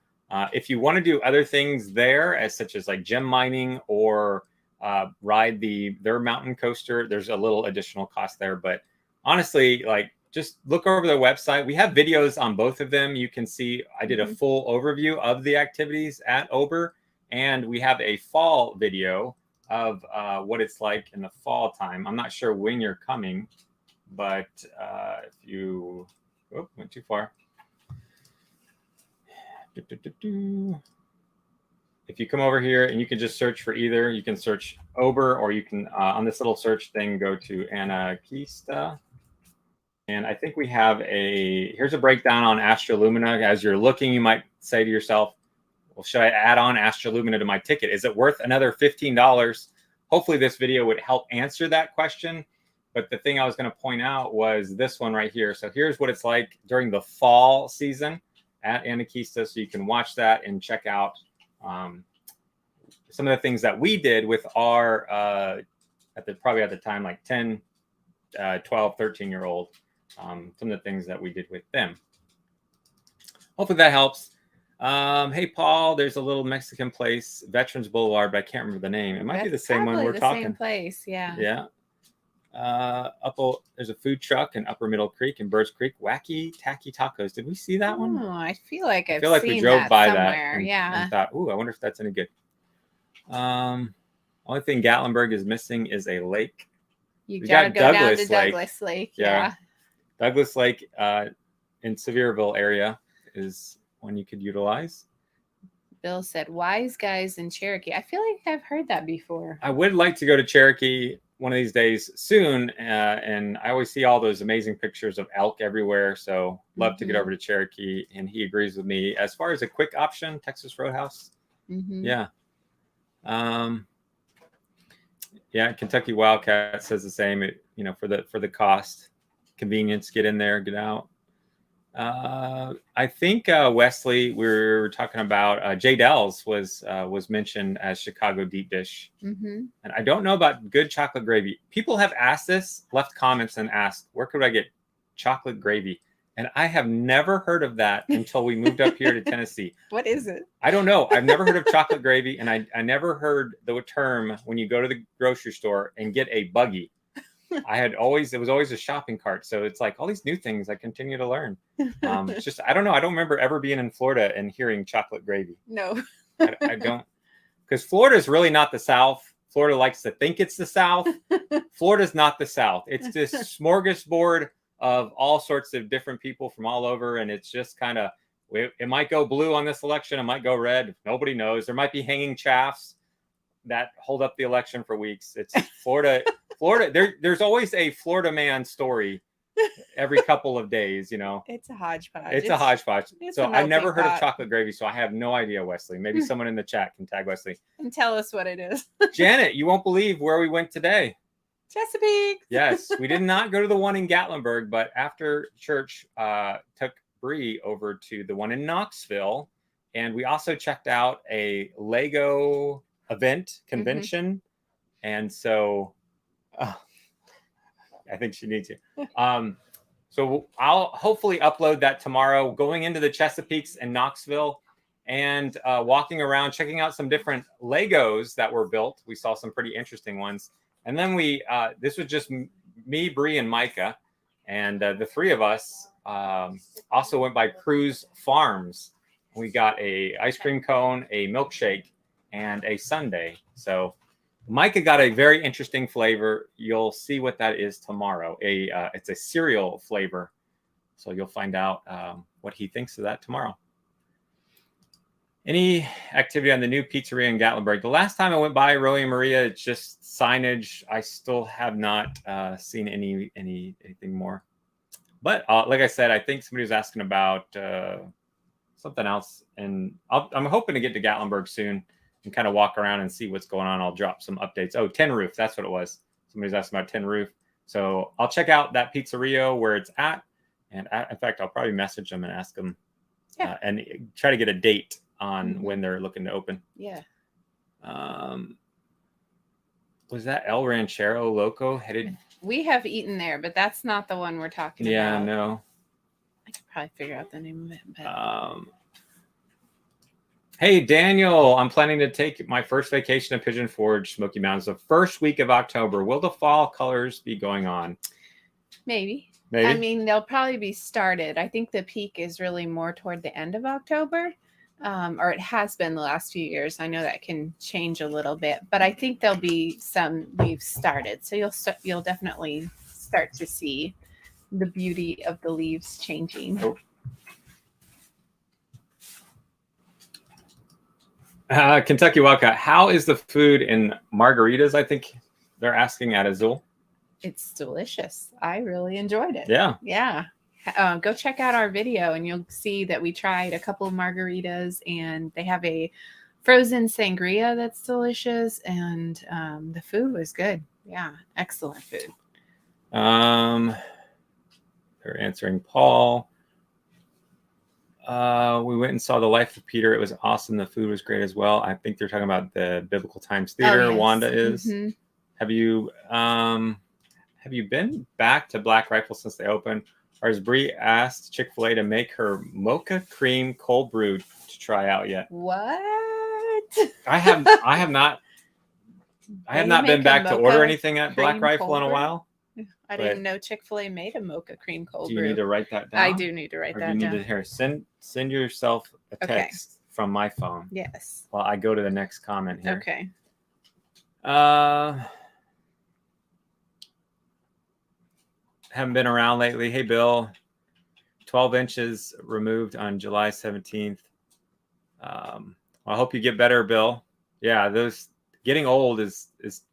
if you want to do other things there, such as like gem mining or ride their mountain coaster, there's a little additional cost there. But honestly, like just look over their website. We have videos on both of them. You can see I did a full overview of the activities at Ober, and we have a fall video of what it's like in the fall time. I'm not sure when you're coming, but if you went too far. If you come over here and you can just search for either, you can search Ober or you can on this little search thing go to Anarchista. And I think we have here's a breakdown on Astrolumina. As you're looking, you might say to yourself, well, should I add on Astrolumina to my ticket? Is it worth another $15? Hopefully this video would help answer that question. But the thing I was going to point out was this one right here. So here's what it's like during the fall season at Anakeesta. So you can watch that and check out some of the things that we did with our, probably at the time, like 10, 12, 13-year-old. Some of the things that we did with them. Hopefully that helps. Hey, Paul, there's a little Mexican place, Veterans Boulevard, but I can't remember the name. It might be the same one we're talking. Same place, yeah. Yeah. There's a food truck in Upper Middle Creek and Birds Creek. Wacky Tacky Tacos. Did we see that one? Oh, I feel like I feel like we drove by somewhere. that Yeah. and thought, ooh, I wonder if that's any good. Only thing Gatlinburg is missing is a lake. You gotta go down to Douglas Lake. Yeah. Douglas Lake in Sevierville area is one you could utilize. Bill said, "Wise guys in Cherokee." I feel like I've heard that before. I would like to go to Cherokee one of these days soon, and I always see all those amazing pictures of elk everywhere. So love to get over to Cherokee, and he agrees with me. As far as a quick option, Texas Roadhouse. Yeah. Yeah, Kentucky Wildcat says the same. For the cost, convenience, get in there, get out. I think Wesley, we were talking about J. Dell's was mentioned as Chicago deep dish, and I don't know about good chocolate gravy. People have asked this, left comments, and asked, where could I get chocolate gravy? And I have never heard of that until we moved up here to Tennessee. What is it? I don't know. I've never heard of chocolate gravy, and I never heard the term when you go to the grocery store and get a buggy. It was always a shopping cart. So it's like all these new things I continue to learn. It's just, I don't know. I don't remember ever being in Florida and hearing chocolate gravy. No. I don't, because Florida is really not the South. Florida likes to think it's the South. Florida's not the South. It's this smorgasbord of all sorts of different people from all over. And it's just kind of, it might go blue on this election. It might go red. Nobody knows. There might be hanging chaffs that hold up the election for weeks. It's Florida. There's always a Florida man story every couple of days, It's a hodgepodge. It's a hodgepodge. So I've never heard of chocolate gravy, so I have no idea, Wesley. Maybe someone in the chat can tag Wesley. And tell us what it is. Janet, you won't believe where we went today. Chesapeake. Yes, we did not go to the one in Gatlinburg, but after church, took Brie over to the one in Knoxville. And we also checked out a Lego convention. And so I think she needs you. So I'll hopefully upload that tomorrow, going into the Chesapeakes and Knoxville and walking around, checking out some different Legos that were built. We saw some pretty interesting ones. And then this was just me, Brie, and Micah. And the three of us also went by Cruise Farms. We got a ice cream cone, a milkshake, and a sundae. So Micah got a very interesting flavor. You'll see what that is tomorrow. It's a cereal flavor. So you'll find out what he thinks of that tomorrow. Any activity on the new pizzeria in Gatlinburg? The last time I went by, Roy and Maria, it's just signage. I still have not seen anything more. But like I said, I think somebody was asking about something else. And I'm hoping to get to Gatlinburg soon and kind of walk around and see what's going on. I'll drop some updates. Oh, Tin Roof. That's what it was. Somebody's asking about Tin Roof. So I'll check out that pizzeria where it's at. And in fact, I'll probably message them and ask them and try to get a date on when they're looking to open. Yeah. Was that El Ranchero Loco headed? We have eaten there, but that's not the one we're talking about. Yeah, no. I could probably figure out the name of it. But... Hey, Daniel, I'm planning to take my first vacation to Pigeon Forge, Smoky Mountains, the first week of October. Will the fall colors be going on? Maybe. I mean, they'll probably be started. I think the peak is really more toward the end of October, or it has been the last few years. I know that can change a little bit, but I think there'll be some leaves started. So you'll definitely start to see the beauty of the leaves changing. Oh. Kentucky Wildcat, how is the food in margaritas? I think they're asking at Azul. it's delicious. I really enjoyed it. Yeah. Yeah. Go check out our video and you'll see that we tried a couple of margaritas, and they have a frozen sangria that's delicious, and the food was good. Yeah, excellent food. They're answering Paul. We went and saw The Life of Peter. It was awesome. The food was great as well. I think they're talking about the Biblical Times Theater. Oh, yes. Wanda is. Have you been back to Black Rifle since they opened? Or has Brie asked Chick-fil-A to make her mocha cream cold brew to try out yet? What? I have not been back to order anything at Black Rifle in a while. I didn't know Chick-fil-A made a mocha cream cold brew. Do you need to write that down? I do need to write that down. You need to send yourself a text from my phone. Yes. While I go to the next comment here. Okay. Haven't been around lately. Hey, Bill. 12 inches removed on July 17th. I hope you get better, Bill. Yeah, those getting old is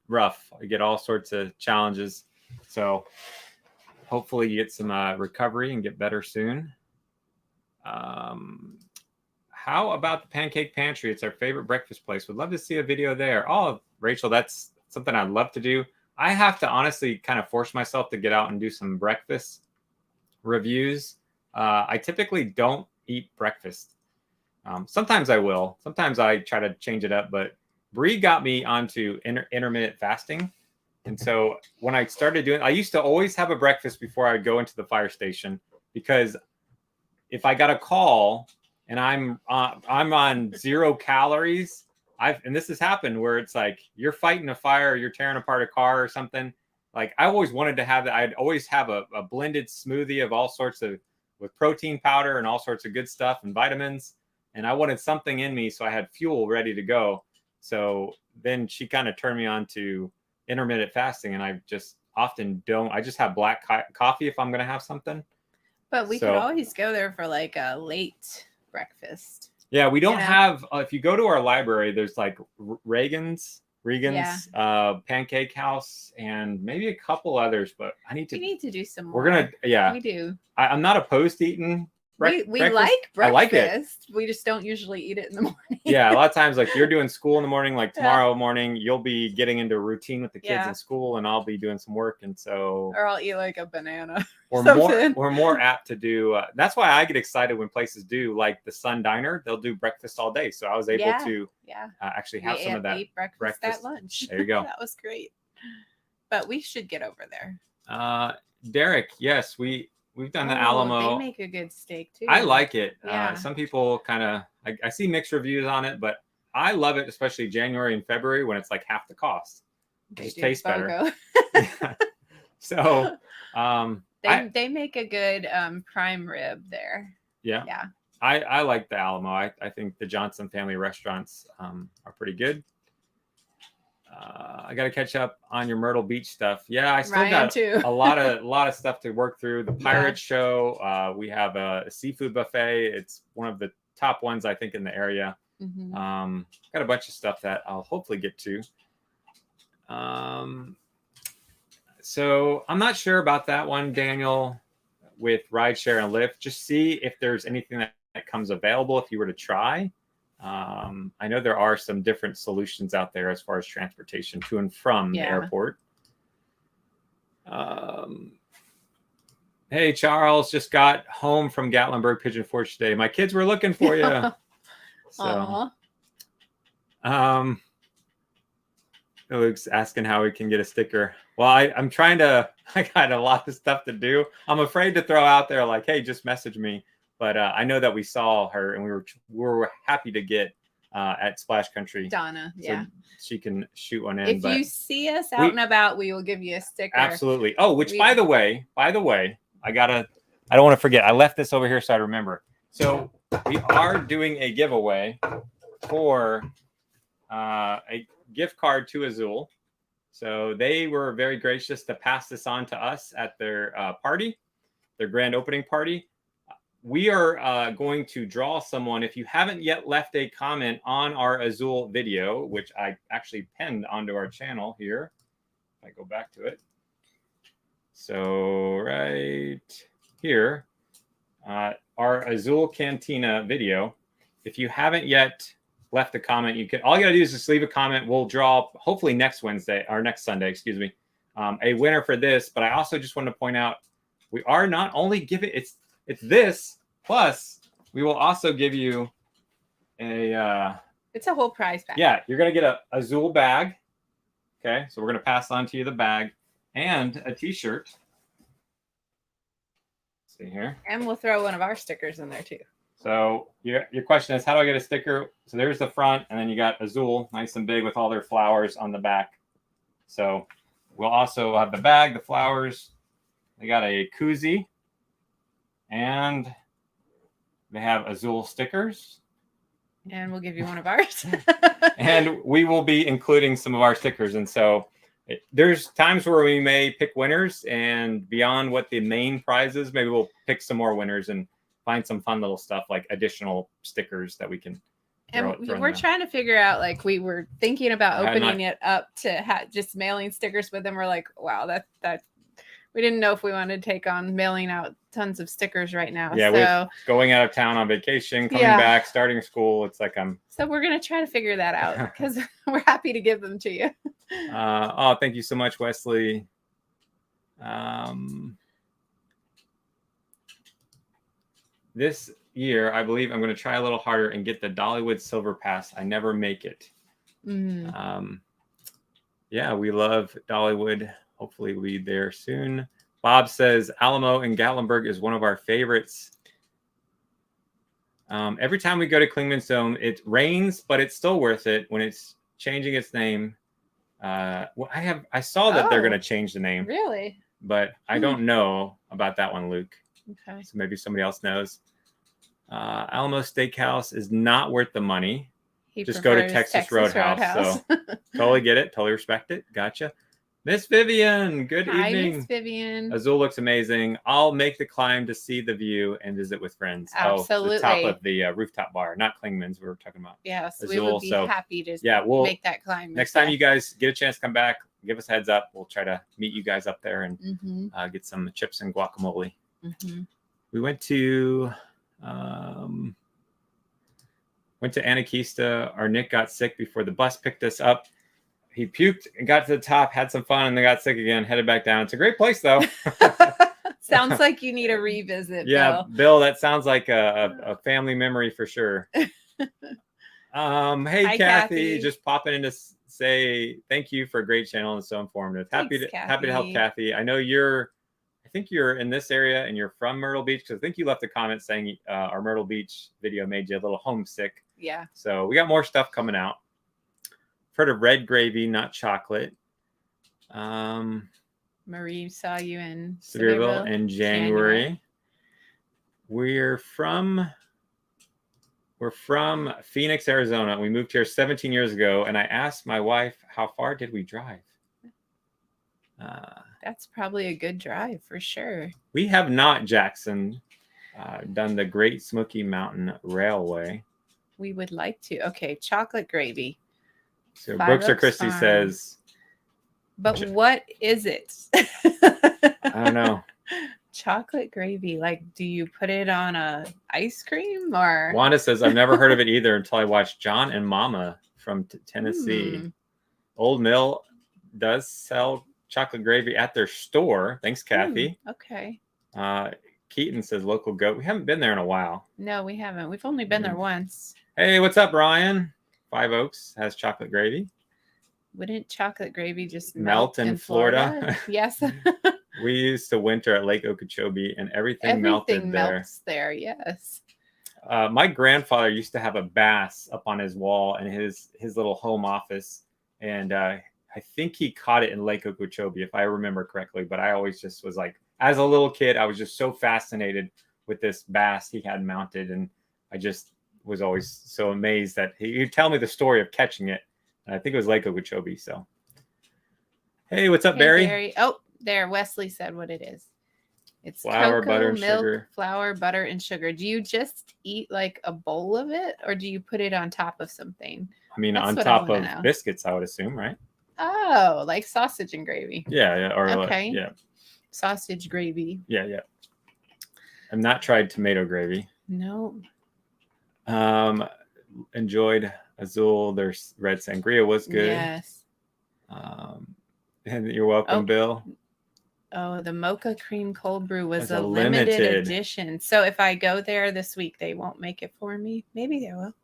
rough. You get all sorts of challenges. So hopefully you get some recovery and get better soon. How about the Pancake Pantry? It's our favorite breakfast place. Would love to see a video there. Oh, Rachel, that's something I'd love to do. I have to honestly kind of force myself to get out and do some breakfast reviews. I typically don't eat breakfast. Sometimes I will. Sometimes I try to change it up, but Brie got me onto intermittent fasting. And so when I started doing, I used to always have a breakfast before I would go into the fire station, because if I got a call and I'm on 0 calories, and this has happened where it's like you're fighting a fire, you're tearing apart a car or something. Like I always wanted to have that. I'd always have a blended smoothie of all sorts of, with protein powder and all sorts of good stuff and vitamins. And I wanted something in me so I had fuel ready to go. So then she kind of turned me on to intermittent fasting, and I just often don't. I just have black coffee if I'm going to have something. But we could always go there for like a late breakfast. Yeah, we don't have, if you go to our library, there's like Regan's Pancake House, and maybe a couple others, but we need to do some more. We do. I'm not opposed to eating we breakfast. Like breakfast. I like it. We just don't usually eat it in the morning. Yeah, a lot of times, like you're doing school in the morning, like tomorrow morning, you'll be getting into a routine with the kids in school, and I'll be doing some work, and so. Or I'll eat like a banana. We're more apt to do. That's why I get excited when places do, like the Sun Diner. They'll do breakfast all day, so I was able to actually have some of that breakfast at lunch. There you go. That was great. But we should get over there. Derek, yes, we've done the Alamo. They make a good steak too. I like it. Yeah. Some people kind of, I see mixed reviews on it, but I love it, especially January and February when it's like half the cost. It just tastes better. So they make a good prime rib there. Yeah. Yeah. I like the Alamo. I think the Johnson family restaurants are pretty good. I got to catch up on your Myrtle Beach stuff. Yeah, I still got a lot of stuff to work through. The Pirate Show. We have a seafood buffet. It's one of the top ones, I think, in the area. Mm-hmm. Got a bunch of stuff that I'll hopefully get to. So I'm not sure about that one, Daniel, with rideshare and Lyft. Just see if there's anything that comes available if you were to try. I know there are some different solutions out there as far as transportation to and from the airport. Hey, Charles, just got home from Gatlinburg Pigeon Forge today. My kids were looking for you. So, Luke's asking how we can get a sticker. Well, I'm trying to, I got a lot of stuff to do. I'm afraid to throw out there like, hey, just message me. But I know that we saw her and we were happy to get at Splash Country. Donna, so she can shoot one in. If you see us out and about, we will give you a sticker. Absolutely. Oh, by the way, I don't want to forget. I left this over here so I remember. So we are doing a giveaway for a gift card to Azul. So they were very gracious to pass this on to us at their party, their grand opening party. We are going to draw someone. If you haven't yet left a comment on our Azul video, which I actually pinned onto our channel here, if I go back to it, So right here, our Azul Cantina video. If you haven't yet left a comment, all you gotta do is just leave a comment. We'll draw hopefully next Sunday, excuse me, a winner for this. But I also just want to point out, we are not only giving it's this, plus we will also give you a it's a whole prize bag. Yeah, you're gonna get a Azul bag. Okay, so we're gonna pass on to you the bag and a t-shirt. See here. And we'll throw one of our stickers in there too. So your question is, how do I get a sticker? So there's the front, and then you got Azul, nice and big with all their flowers on the back. So we'll also have the bag, the flowers. They got a koozie, and they have Azul stickers. And we'll give you one of ours. And we will be including some of our stickers. And so there's times where we may pick winners, and beyond what the main prize is, maybe we'll pick some more winners and find some fun little stuff like additional stickers that we can. And we're trying to figure out, like, we were thinking about opening it up to just mailing stickers with them. We're like, wow, that we didn't know if we wanted to take on mailing out tons of stickers right now. Yeah, so going out of town on vacation, coming back, starting school. It's like So we're going to try to figure that out because we're happy to give them to you. Oh, thank you so much, Wesley. This year, I believe I'm going to try a little harder and get the Dollywood Silver Pass. I never make it. Yeah, we love Dollywood. Hopefully we'll be there soon. Bob says Alamo in Gatlinburg is one of our favorites. Every time we go to Klingman's Dome, it rains, but it's still worth it when it's changing its name. Well, I saw that they're going to change the name. Really? But I don't know about that one, Luke. Okay. So maybe somebody else knows. Alamo Steakhouse is not worth the money. Just go to Texas Roadhouse. So totally get it. Totally respect it. Gotcha. Miss Vivian, good evening. Hi, Miss Vivian. Azul looks amazing. I'll make the climb to see the view and visit with friends. Absolutely. The top of the rooftop bar, not Klingman's. We were talking about. Yes, Azul, we would be happy to we'll make that climb. Next time you guys get a chance to come back, give us a heads up. We'll try to meet you guys up there and get some chips and guacamole. We went to Anakeesta. Our Nick got sick before the bus picked us up. He puked and got to the top, had some fun, and then got sick again, headed back down. It's a great place, though. Sounds like you need a revisit. Yeah, Bill, that sounds like a family memory for sure. Hey, Hi, Kathy, just popping in to say thank you for a great channel and so informative. Happy to help, Kathy. I know I think you're in this area and you're from Myrtle Beach, because I think you left a comment saying our Myrtle Beach video made you a little homesick. Yeah. So we got more stuff coming out. Heard of red gravy, not chocolate. Marie saw you in Sevierville in January. We're from Phoenix, Arizona. We moved here 17 years ago, and I asked my wife, how far did we drive? That's probably a good drive for sure. We have not, Jackson, done the Great Smoky Mountain Railway. We would like to. Okay, chocolate gravy. So Brooks or Christy says. But what is it? I don't know. Chocolate gravy. Like, do you put it on a ice cream or? Wanda says, I've never heard of it either until I watched John and Mama from Tennessee. Old Mill does sell chocolate gravy at their store. Thanks, Kathy. Okay. Keaton says local goat. We haven't been there in a while. No, we haven't. We've only been there once. Hey, what's up, Ryan? Five Oaks has chocolate gravy. Wouldn't chocolate gravy just melt in Florida? Yes. We used to winter at Lake Okeechobee, and everything melted there. Melts there, yes. My grandfather used to have a bass up on his wall in his little home office, and I think he caught it in Lake Okeechobee, if I remember correctly. But I always just was like, as a little kid, I was just so fascinated with this bass he had mounted, and I just was always so amazed that he'd tell me the story of catching it. And I think it was Lake Okeechobee. So, hey, what's up, Barry? Barry? Oh, there. Wesley said what it is. It's flour, cocoa, butter, and milk, sugar. Flour, butter, and sugar. Do you just eat like a bowl of it, or do you put it on top of something? I mean, on top of biscuits, I would assume, right? Oh, like sausage and gravy. Yeah, or okay. yeah. sausage gravy. Yeah. I've not tried tomato gravy. No. Enjoyed Azul. Their red sangria was good. Yes. And you're welcome, Bill. Oh, the mocha cream cold brew was That's a limited edition. So if I go there this week, they won't make it for me. Maybe they will.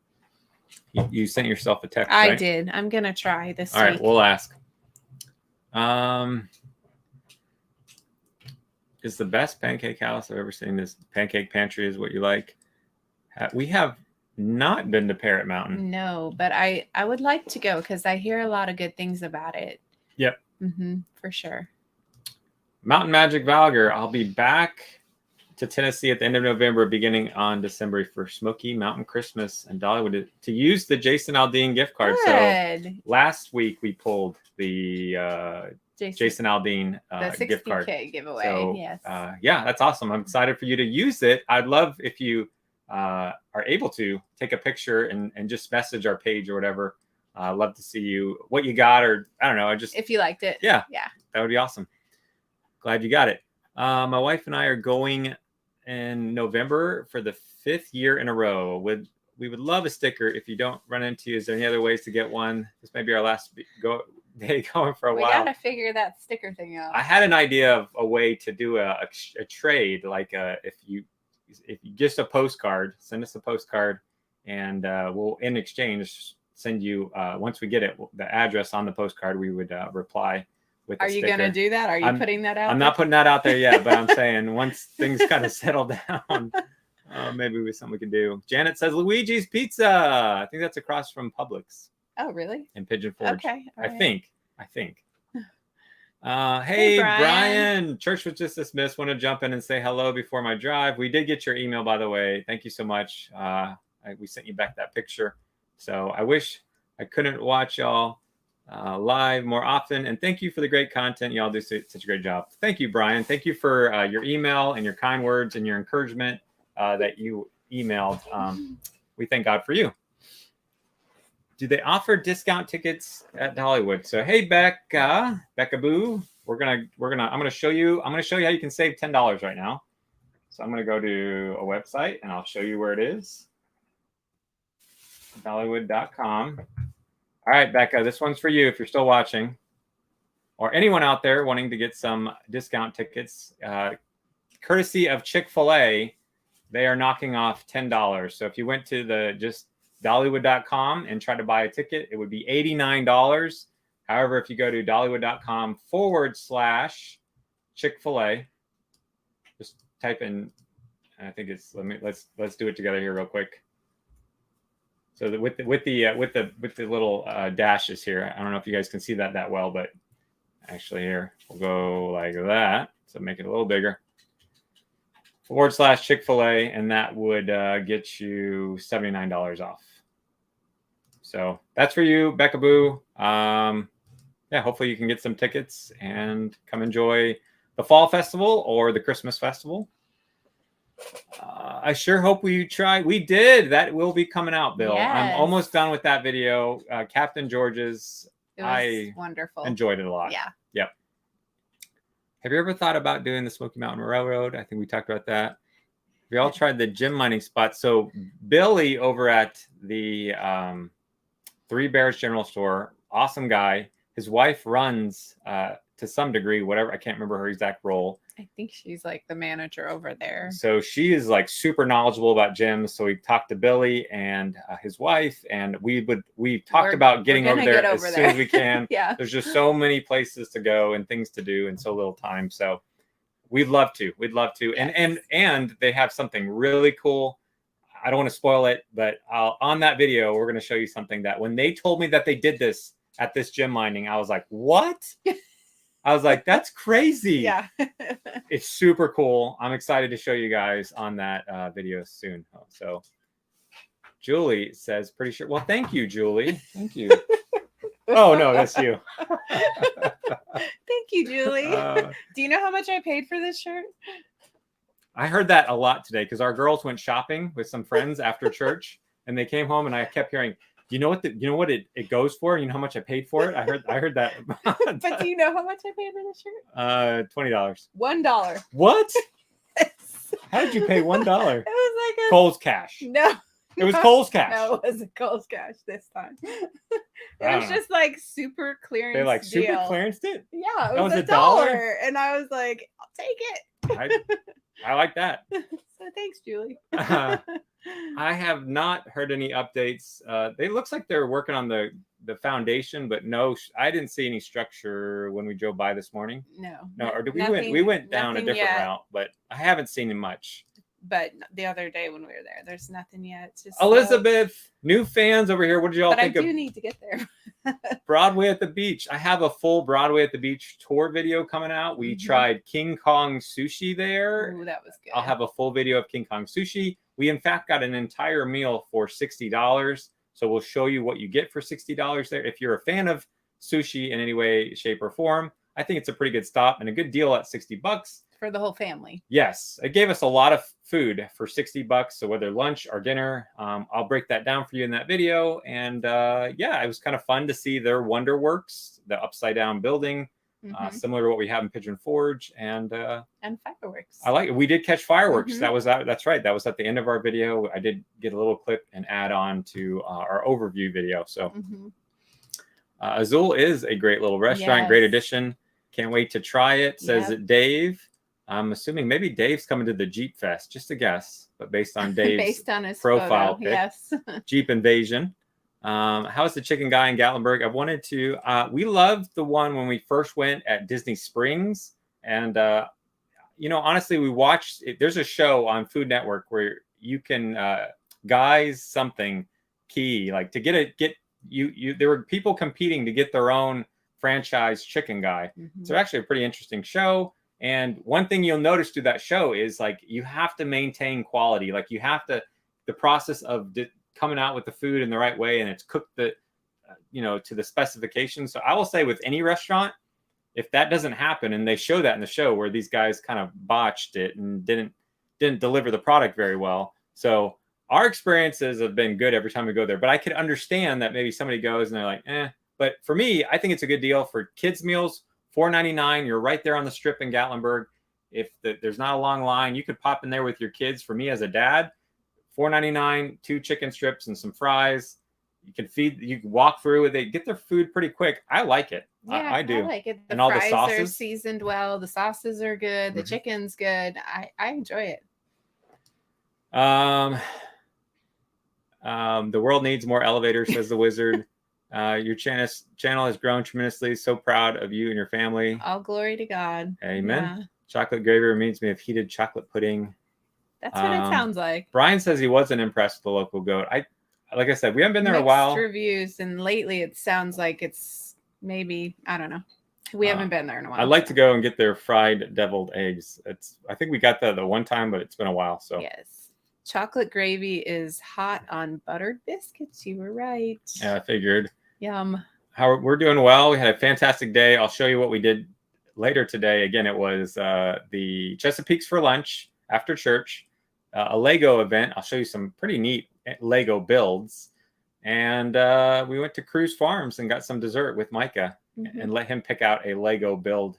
You sent yourself a text, I right? did. I'm going to try this All week. right, we'll ask. Is the best pancake house I've ever seen. This pancake pantry is what you like. We have not been to Parrot Mountain. No, but I would like to go because I hear a lot of good things about it. Yep. For sure. Mountain Magic Valgar. I'll be back to Tennessee at the end of November, beginning on December for Smoky Mountain Christmas and Dollywood to use the Jason Aldean gift card. Good. So last week we pulled the Jason Aldean gift card. The $60K giveaway. So, yes. Yeah, that's awesome. I'm excited for you to use it. I'd love if you are able to take a picture and just message our page or whatever. Love to see what you got, or I don't know. Just if you liked it. Yeah. That would be awesome. Glad you got it. My wife and I are going in November for the 5th year in a row. We would love a sticker. If you don't run into, is there any other ways to get one? This may be our last day going for a while. We gotta figure that sticker thing out. I had an idea of a way to do a trade, like if you just a postcard, send us a postcard, and we'll in exchange send you once we get it the address on the postcard. We would reply. Are you going to do that? Are you putting that out? I'm not putting that out there yet, but I'm saying once things kind of settle down, maybe it's something we can do. Janet says Luigi's Pizza. I think that's across from Publix. Oh, really? In Pigeon Forge. Okay. I think. Hey, Brian. Church was just dismissed. Want to jump in and say hello before my drive. We did get your email, by the way. Thank you so much. We sent you back that picture. So I wish I couldn't watch y'all live more often, and thank you for the great content. Y'all do such a great job. Thank you, Brian. Thank you for your email and your kind words and your encouragement that you emailed. We thank God for you. Do they offer discount tickets at Dollywood? So hey, Becca Boo, I'm gonna show you how you can save $10 right now. So I'm gonna go to a website and I'll show you where it is. Dollywood.com. All right, Becca, this one's for you if you're still watching, or anyone out there wanting to get some discount tickets, courtesy of Chick-fil-A. They are knocking off $10. So if you went to just Dollywood.com and tried to buy a ticket, it would be $89. However, if you go to Dollywood.com/Chick-fil-A, just type in, I think it's let's do it together here real quick. So with the little dashes here, I don't know if you guys can see that well, but actually here we'll go like that. So make it a little bigger. /Chick-fil-A, and that would get you $79 off. So that's for you, Becca Boo. Hopefully you can get some tickets and come enjoy the Fall Festival or the Christmas Festival. I sure hope we try. We did. That will be coming out, Bill. Yes. I'm almost done with that video. Captain George's. It was wonderful. Enjoyed it a lot. Yeah. Yep. Have you ever thought about doing the Smoky Mountain Railroad? I think we talked about that. We all tried the gem mining spot. So Billy over at the Three Bears General Store, awesome guy. His wife runs to some degree, whatever. I can't remember her exact role. I think she's like the manager over there. So she is like super knowledgeable about gyms. So we talked to Billy and his wife, and we talked about getting over there as soon as we can. Yeah. There's just so many places to go and things to do and so little time. So we'd love to. Yes. And they have something really cool. I don't want to spoil it, but on that video, we're going to show you something that when they told me that they did this at this gem mining, I was like, what? I was like, that's crazy. Yeah. It's super cool. I'm excited to show you guys on that video soon. So Julie says, pretty sure. Well, thank you, Julie. Thank you. Oh, no, that's you. Thank you, Julie. Do you know how much I paid for this shirt? I heard that a lot today because our girls went shopping with some friends after church, and they came home and I kept hearing, You know what it goes for? You know how much I paid for it? I heard that. But do you know how much I paid for this shirt? $20. $1. What? How did you pay $1? It was like a Kohl's cash. no. It was Kohl's cash. No, it wasn't Kohl's cash this time. It was just like super clearance. They like super deal. clearanced it? Yeah, it That was was $1. And I was like, I'll take it. I like that. So thanks, Julie. I have not heard any updates. They looks like they're working on the foundation, but no, I didn't see any structure when we drove by this morning. No, or did we went down a different route, but I haven't seen much. But the other day when we were there, there's nothing yet. It's just Elizabeth, new fans over here. What did y'all think of? I do need to get there. Broadway at the Beach. I have a full Broadway at the Beach tour video coming out. We tried King Kong sushi there. Ooh, that was good. I'll have a full video of King Kong sushi. We, in fact, got an entire meal for $60. So we'll show you what you get for $60 there. If you're a fan of sushi in any way, shape, or form, I think it's a pretty good stop and a good deal at $60. For the whole family. Yes. It gave us a lot of food for $60. So whether lunch or dinner, I'll break that down for you in that video. And yeah, it was kind of fun to see their Wonderworks, the upside down building, similar to what we have in Pigeon Forge, and fireworks. I like it. We did catch fireworks. That's right. That was at the end of our video. I did get a little clip and add on to our overview video. So Azul is a great little restaurant, great addition. Can't wait to try it, says Dave. I'm assuming maybe Dave's coming to the Jeep Fest, just a guess, but based on Dave's his profile photo, pic. yes. Jeep Invasion. How's the chicken guy in Gatlinburg? I've wanted to. We loved the one when we first went at Disney Springs, and honestly, we watched. There's a show on Food Network where you can guys something key like to get. There were people competing to get their own franchise chicken guy. So actually, a pretty interesting show. And one thing you'll notice through that show is like you have to maintain quality. Like you have to, the process of coming out with the food in the right way and it's cooked to the specifications. So I will say with any restaurant, if that doesn't happen, and they show that in the show where these guys kind of botched it and didn't deliver the product very well. So our experiences have been good every time we go there. But I could understand that maybe somebody goes and they're like, eh. But for me, I think it's a good deal for kids' meals. $4.99. You're right there on the strip in Gatlinburg. If there's not a long line, you could pop in there with your kids. For me as a dad, $4.99, 2 chicken strips and some fries. You can walk through with it, get their food pretty quick. I like it. Yeah, I do. I like it. And all the fries sauces are seasoned well. The sauces are good. The chicken's good. I enjoy it. The world needs more elevators, says the wizard. Your channel has grown tremendously. So proud of you and your family. All glory to God. Amen. Yeah. Chocolate gravy reminds me of heated chocolate pudding. That's what it sounds like. Brian says he wasn't impressed with the local goat. Like I said, we haven't been there in a while. Reviews, and lately it sounds like it's maybe, I don't know. We haven't been there in a while. I'd like to go and get their fried deviled eggs. I think we got that the one time, but it's been a while. So yes. Chocolate gravy is hot on buttered biscuits. You were right. Yeah, I figured. Yum. We're doing well. We had a fantastic day. I'll show you what we did later today. Again, it was the Chesapeake's for lunch after church, a Lego event. I'll show you some pretty neat Lego builds. And we went to Cruise Farms and got some dessert with Micah and let him pick out a Lego build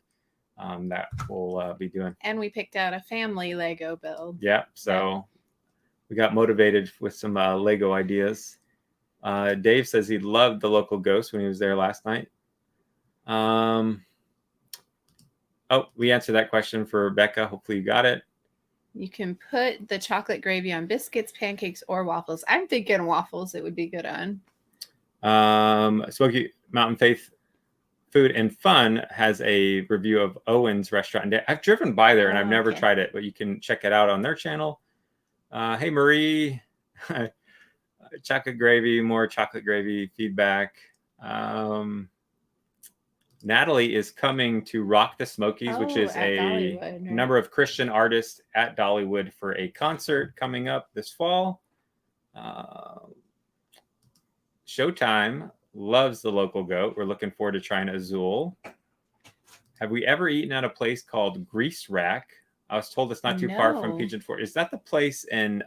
that we'll be doing. And we picked out a family Lego build. Yeah. So we got motivated with some Lego ideas. Dave says he loved the local ghost when he was there last night. We answered that question for Becca. Hopefully you got it. You can put the chocolate gravy on biscuits, pancakes, or waffles. I'm thinking waffles it would be good on. Smoky Mountain Faith Food and Fun has a review of Owen's restaurant. I've driven by there and I've never tried it, but you can check it out on their channel. Hey, Marie. Chocolate gravy, more chocolate gravy feedback. Natalie is coming to Rock the Smokies, which is a Dollywood, number of Christian artists at Dollywood for a concert coming up this fall. Showtime loves the local goat. We're looking forward to trying Azul. Have we ever eaten at a place called Grease Rack? I was told it's not too far from Pigeon Forge. Is that the place in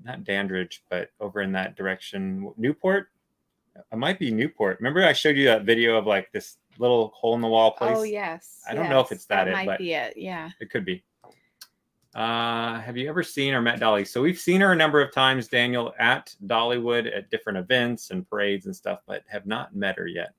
not Dandridge, but over in that direction. Newport? It might be Newport. Remember I showed you that video of like this little hole in the wall place? Oh, yes. I don't know if it's that might be it. Yeah. It could be. Have you ever seen or met Dolly? So we've seen her a number of times, Daniel, at Dollywood at different events and parades and stuff, but have not met her yet.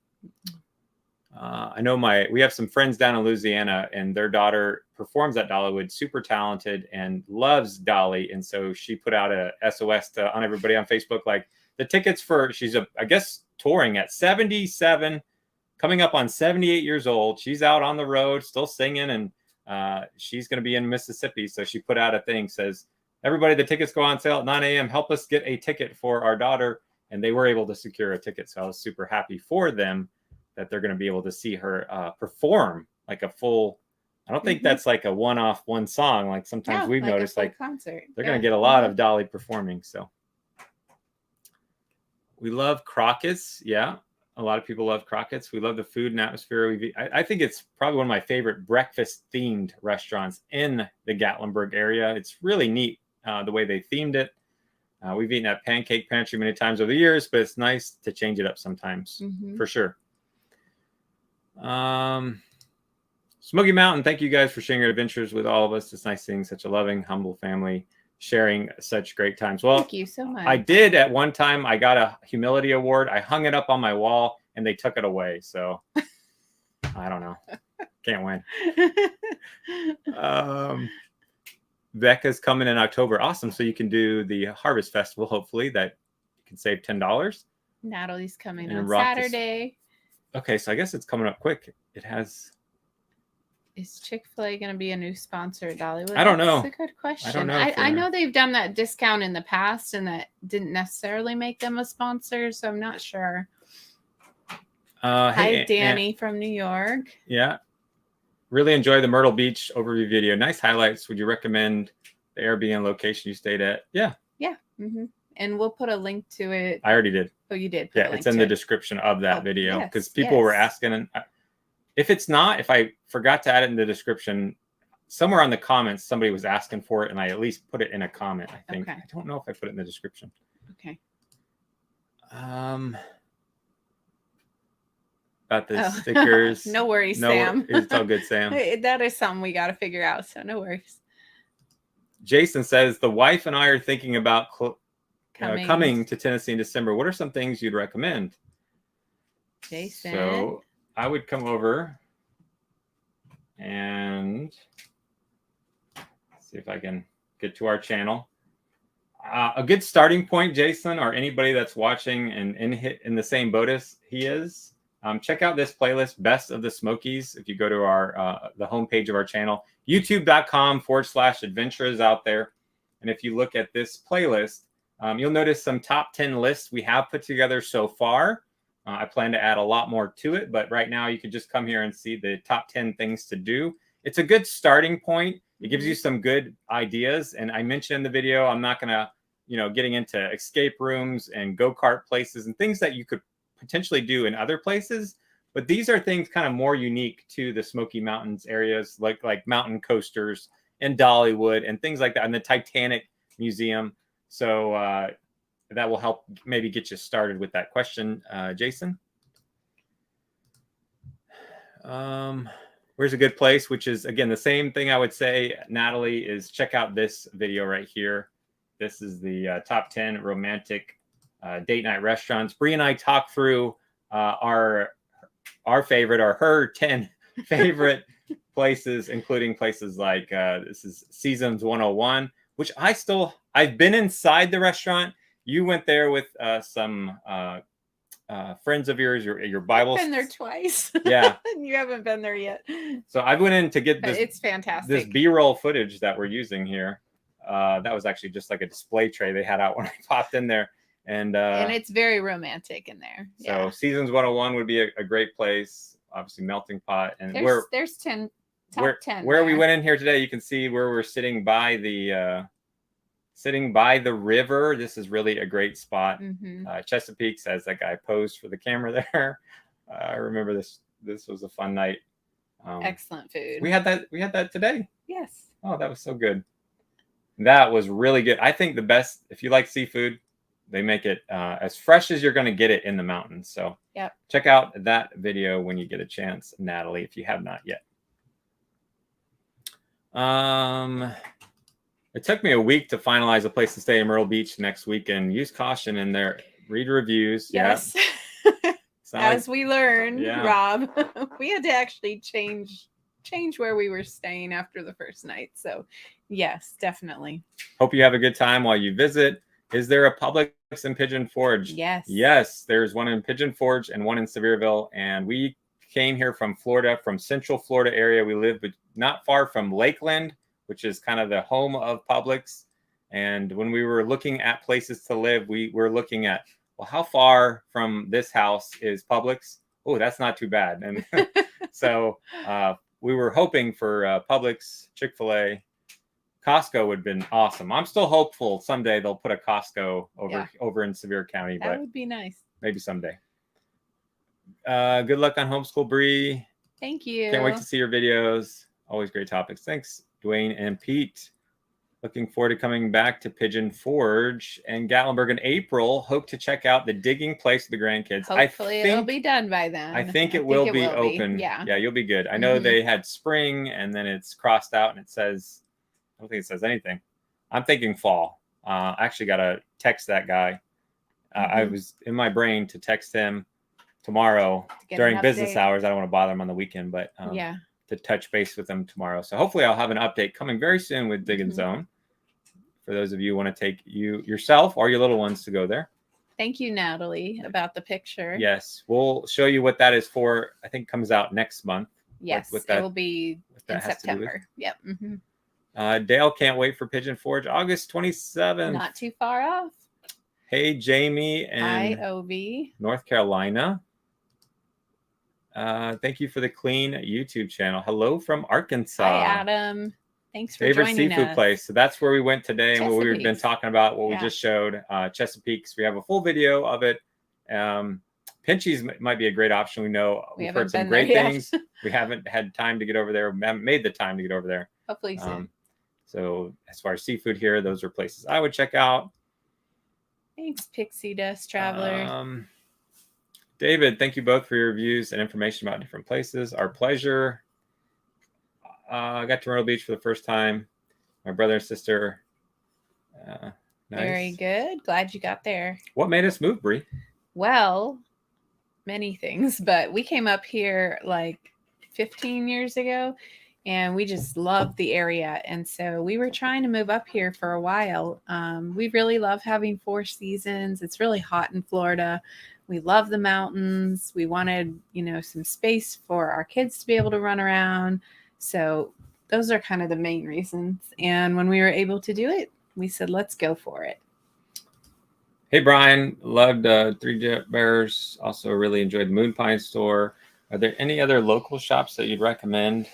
I know we have some friends down in Louisiana, and their daughter performs at Dollywood, super talented and loves Dolly. And so she put out a SOS on everybody on Facebook, like the tickets for, she's I guess touring at 77, coming up on 78 years old. She's out on the road, still singing, and she's going to be in Mississippi. So she put out a thing, says, everybody, the tickets go on sale at 9 a.m. Help us get a ticket for our daughter. And they were able to secure a ticket. So I was super happy for them that they're going to be able to see her perform like a full, I don't think that's like a one-off, one song. Like sometimes we've noticed like concert. They're going to get a lot of Dolly performing. So we love Crockett's. Yeah. A lot of people love Crockett's. We love the food and atmosphere. I think it's probably one of my favorite breakfast themed restaurants in the Gatlinburg area. It's really neat the way they themed it. We've eaten at Pancake Pantry many times over the years, but it's nice to change it up sometimes for sure. Smoky Mountain, thank you guys for sharing your adventures with all of us. It's nice seeing such a loving, humble family sharing such great times. Well, thank you so much. I did at one time. I got a humility award. I hung it up on my wall and they took it away. So I don't know. Can't win. Becca's coming in October. Awesome. So you can do the Harvest Festival. Hopefully that you can save $10. Natalie's coming on Saturday. Okay, so I guess it's coming up quick. It has. Is Chick-fil-A going to be a new sponsor at Dollywood? I don't know. That's a good question. I don't know. I know they've done that discount in the past, and that didn't necessarily make them a sponsor, so I'm not sure. Hi, Danny from New York. Yeah. Really enjoy the Myrtle Beach overview video. Nice highlights. Would you recommend the Airbnb location you stayed at? Yeah. Yeah. And we'll put a link to it. I already did. Oh, you did? Yeah, it's in the description of that video because people were asking. And if it's not, if I forgot to add it in the description, somewhere on the comments, somebody was asking for it, and I at least put it in a comment, I think. I don't know if I put it in the description. Okay. About the stickers. No worries, Sam. It's all good, Sam. That is something we got to figure out, so no worries. Jason says, the wife and I are thinking about coming to Tennessee in December. What are some things you'd recommend? Jason. So I would come over and see if I can get to our channel. A good starting point, Jason, or anybody that's watching and in the same boat as he is, check out this playlist, Best of the Smokies. If you go to our the homepage of our channel, youtube.com/adventure is out there. And if you look at this playlist, you'll notice some top 10 lists we have put together so far. I plan to add a lot more to it, but right now you can just come here and see the top 10 things to do. It's a good starting point. It gives you some good ideas. And I mentioned in the video, I'm not going to, getting into escape rooms and go-kart places and things that you could potentially do in other places. But these are things kind of more unique to the Smoky Mountains areas, like mountain coasters and Dollywood and things like that, and the Titanic Museum. So that will help maybe get you started with that question, Jason. Where's a good place? Which is, again, the same thing I would say, Natalie, is check out this video right here. This is the top 10 romantic date night restaurants. Brie and I talk through our favorite, or her 10 favorite places, including places like this is Seasons 101, which I've been inside the restaurant. You went there with some friends of yours, your Bible. I've been there twice. Yeah. You haven't been there yet. So I went in to get this. It's fantastic. This B-roll footage that we're using here. That was actually just like a display tray they had out when I popped in there. And it's very romantic in there. So Seasons 101 would be a great place. Obviously Melting Pot. And there's 10 top 10. Where we went in here today, you can see where we're sitting by the river. This is really a great spot. Chesapeake says that guy posed for the camera there. I remember this was a fun night. Excellent food. We had that today. Yes. Oh, that was so good. That was really good. I think the best, if you like seafood, they make it as fresh as you're going to get it in the mountains. So Yep. check out that video when you get a chance, Natalie, if you have not yet. It took me a week to finalize a place to stay in Myrtle Beach next weekend. Use caution in there. Read reviews. Yes. Yeah. As we learned, yeah. Rob, we had to actually change where we were staying after the first night. So yes, definitely. Hope you have a good time while you visit. Is there a Publix in Pigeon Forge? Yes. Yes, there's one in Pigeon Forge and one in Sevierville. And we came here from Florida, from Central Florida area. We live not far from Lakeland, which is kind of the home of Publix. And when we were looking at places to live, we were looking at, well, how far from this house is Publix? Oh, that's not too bad. And so we were hoping for Publix, Chick-fil-A, Costco would have been awesome. I'm still hopeful someday they'll put a Costco over in Sevier County. That would be nice. Maybe someday. Good luck on homeschool, Brie. Thank you. Can't wait to see your videos. Always great topics. Thanks, Dwayne and Pete. Looking forward to coming back to Pigeon Forge and Gatlinburg in April. Hope to check out the digging place with the grandkids. Hopefully it'll be done by then. I think it will be open. Yeah. Yeah, you'll be good. I know they had spring and then it's crossed out and it says, I don't think it says anything. I'm thinking fall. I actually got to text that guy. I was in my brain to text him tomorrow during business hours. I don't want to bother him on the weekend, but to touch base with him tomorrow. So hopefully I'll have an update coming very soon with Dig and Zone. For those of you who want to take yourself or your little ones to go there. Thank you, Natalie, about the picture. Yes, we'll show you what that is for. I think it comes out next month. Yes, it will be in September. Yep. Dale can't wait for Pigeon Forge, August 27th. Not too far off. Hey, Jamie and IOV, North Carolina. Thank you for the clean YouTube channel. Hello from Arkansas. Hi, Adam. Thanks for Favorite joining seafood us. place. So that's where we went today and what we've been talking about, what we just showed. Chesapeake's. We have a full video of it. Pinchy's might be a great option. We know we've heard some great things. We haven't had time to get over there. We haven't made the time to get over there. Hopefully soon. So as far as seafood here, those are places I would check out. Thanks, Pixie Dust Traveler. David, thank you both for your reviews and information about different places. Our pleasure. I got to Myrtle Beach for the first time. My brother and sister. Nice. Very good. Glad you got there. What made us move, Brie? Well, many things, but we came up here like 15 years ago and we just loved the area. And so we were trying to move up here for a while. We really love having 4 seasons. It's really hot in Florida. We love the mountains. We wanted, some space for our kids to be able to run around. So those are kind of the main reasons. And when we were able to do it, we said, let's go for it. Hey, Brian, loved Three Jet Bears. Also really enjoyed the Moon Pine store. Are there any other local shops that you'd recommend?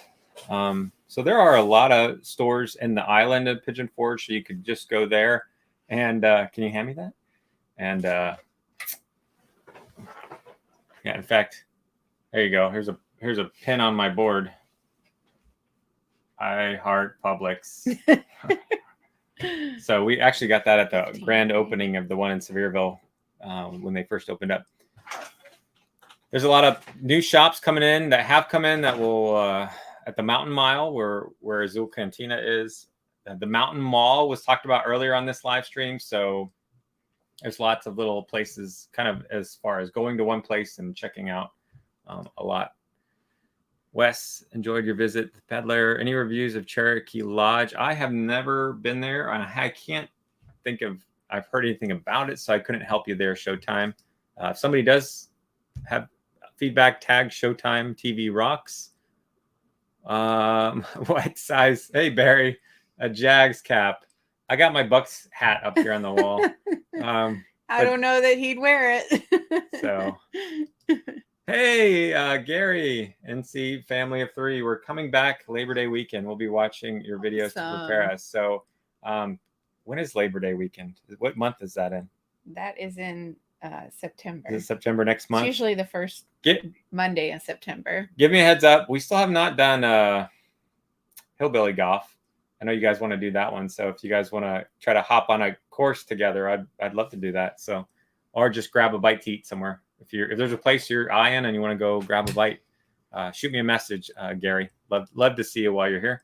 So there are a lot of stores in the island of Pigeon Forge, so you could just go there. And can you hand me that? And yeah, in fact, there you go. Here's a pin on my board. I heart Publix. So we actually got that at the grand opening of the one in Sevierville when they first opened up. There's a lot of new shops coming in that have come in that will at the Mountain Mile where Azul Cantina is. The Mountain Mall was talked about earlier on this live stream. So there's lots of little places kind of as far as going to one place and checking out a lot. Wes, enjoyed your visit. The Peddler, any reviews of Cherokee Lodge? I have never been there. I can't think of, I've heard anything about it, so I couldn't help you there, Showtime. If somebody does have feedback, tag Showtime TV Rocks. What size? Hey, Barry, a Jags cap. I got my Bucks hat up here on the wall. I don't know that he'd wear it. So... Hey, Gary, NC family of 3. We're coming back Labor Day weekend. We'll be watching your videos to prepare us. So when is Labor Day weekend? What month is that in? That is in September. Is it September next month? It's usually the first Monday in September. Give me a heads up. We still have not done Hillbilly Golf. I know you guys want to do that one. So if you guys want to try to hop on a course together, I'd love to do that. So, or just grab a bite to eat somewhere. If there's a place you're eyeing and you want to go grab a bite, shoot me a message, Gary. Love to see you while you're here.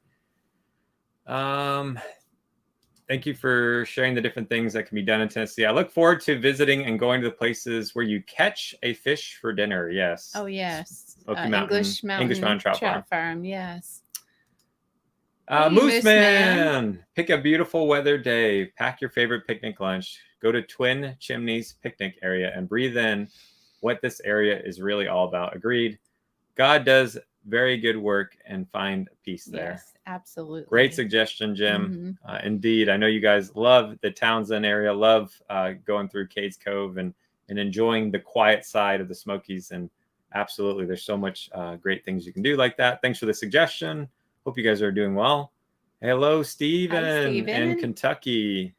Thank you for sharing the different things that can be done in Tennessee. I look forward to visiting and going to the places where you catch a fish for dinner. Yes. Oh, yes. Smoky Mountain, English Mountain Trout Farm. Yes. Hey, Moose Man. Pick a beautiful weather day. Pack your favorite picnic lunch. Go to Twin Chimneys picnic area and breathe in what this area is really all about. Agreed. God does very good work and find peace there. Yes, absolutely. Great suggestion, Jim. Indeed. I know you guys love the Townsend area, love going through Cades Cove and enjoying the quiet side of the Smokies. And absolutely, there's so much great things you can do like that. Thanks for the suggestion. Hope you guys are doing well. Hello, Steven. Hi, Steven. In Kentucky.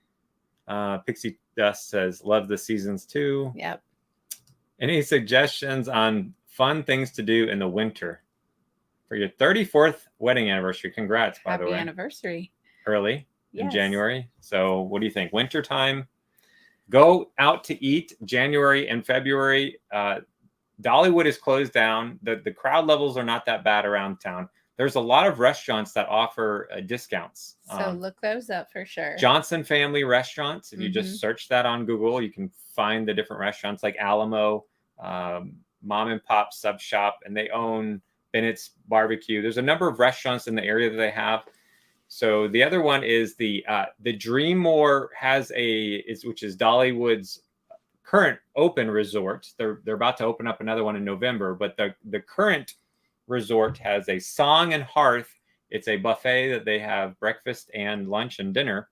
Pixie Dust says, love the seasons too. Yep. Any suggestions on fun things to do in the winter for your 34th wedding anniversary? Congrats, by the way. Happy anniversary. Early in January. So what do you think? Winter time. Go out to eat. January and February. Dollywood is closed down. The crowd levels are not that bad around town. There's a lot of restaurants that offer discounts. So look those up for sure. Johnson Family Restaurants. If you just search that on Google, you can find the different restaurants like Alamo, Mom and Pop Sub Shop, and they own Bennett's Barbecue. There's a number of restaurants in the area that they have. So the other one is the Dreammore has which is Dollywood's current open resort. They're about to open up another one in November, but the current resort has a Song and Hearth. It's a buffet that they have breakfast and lunch and dinner.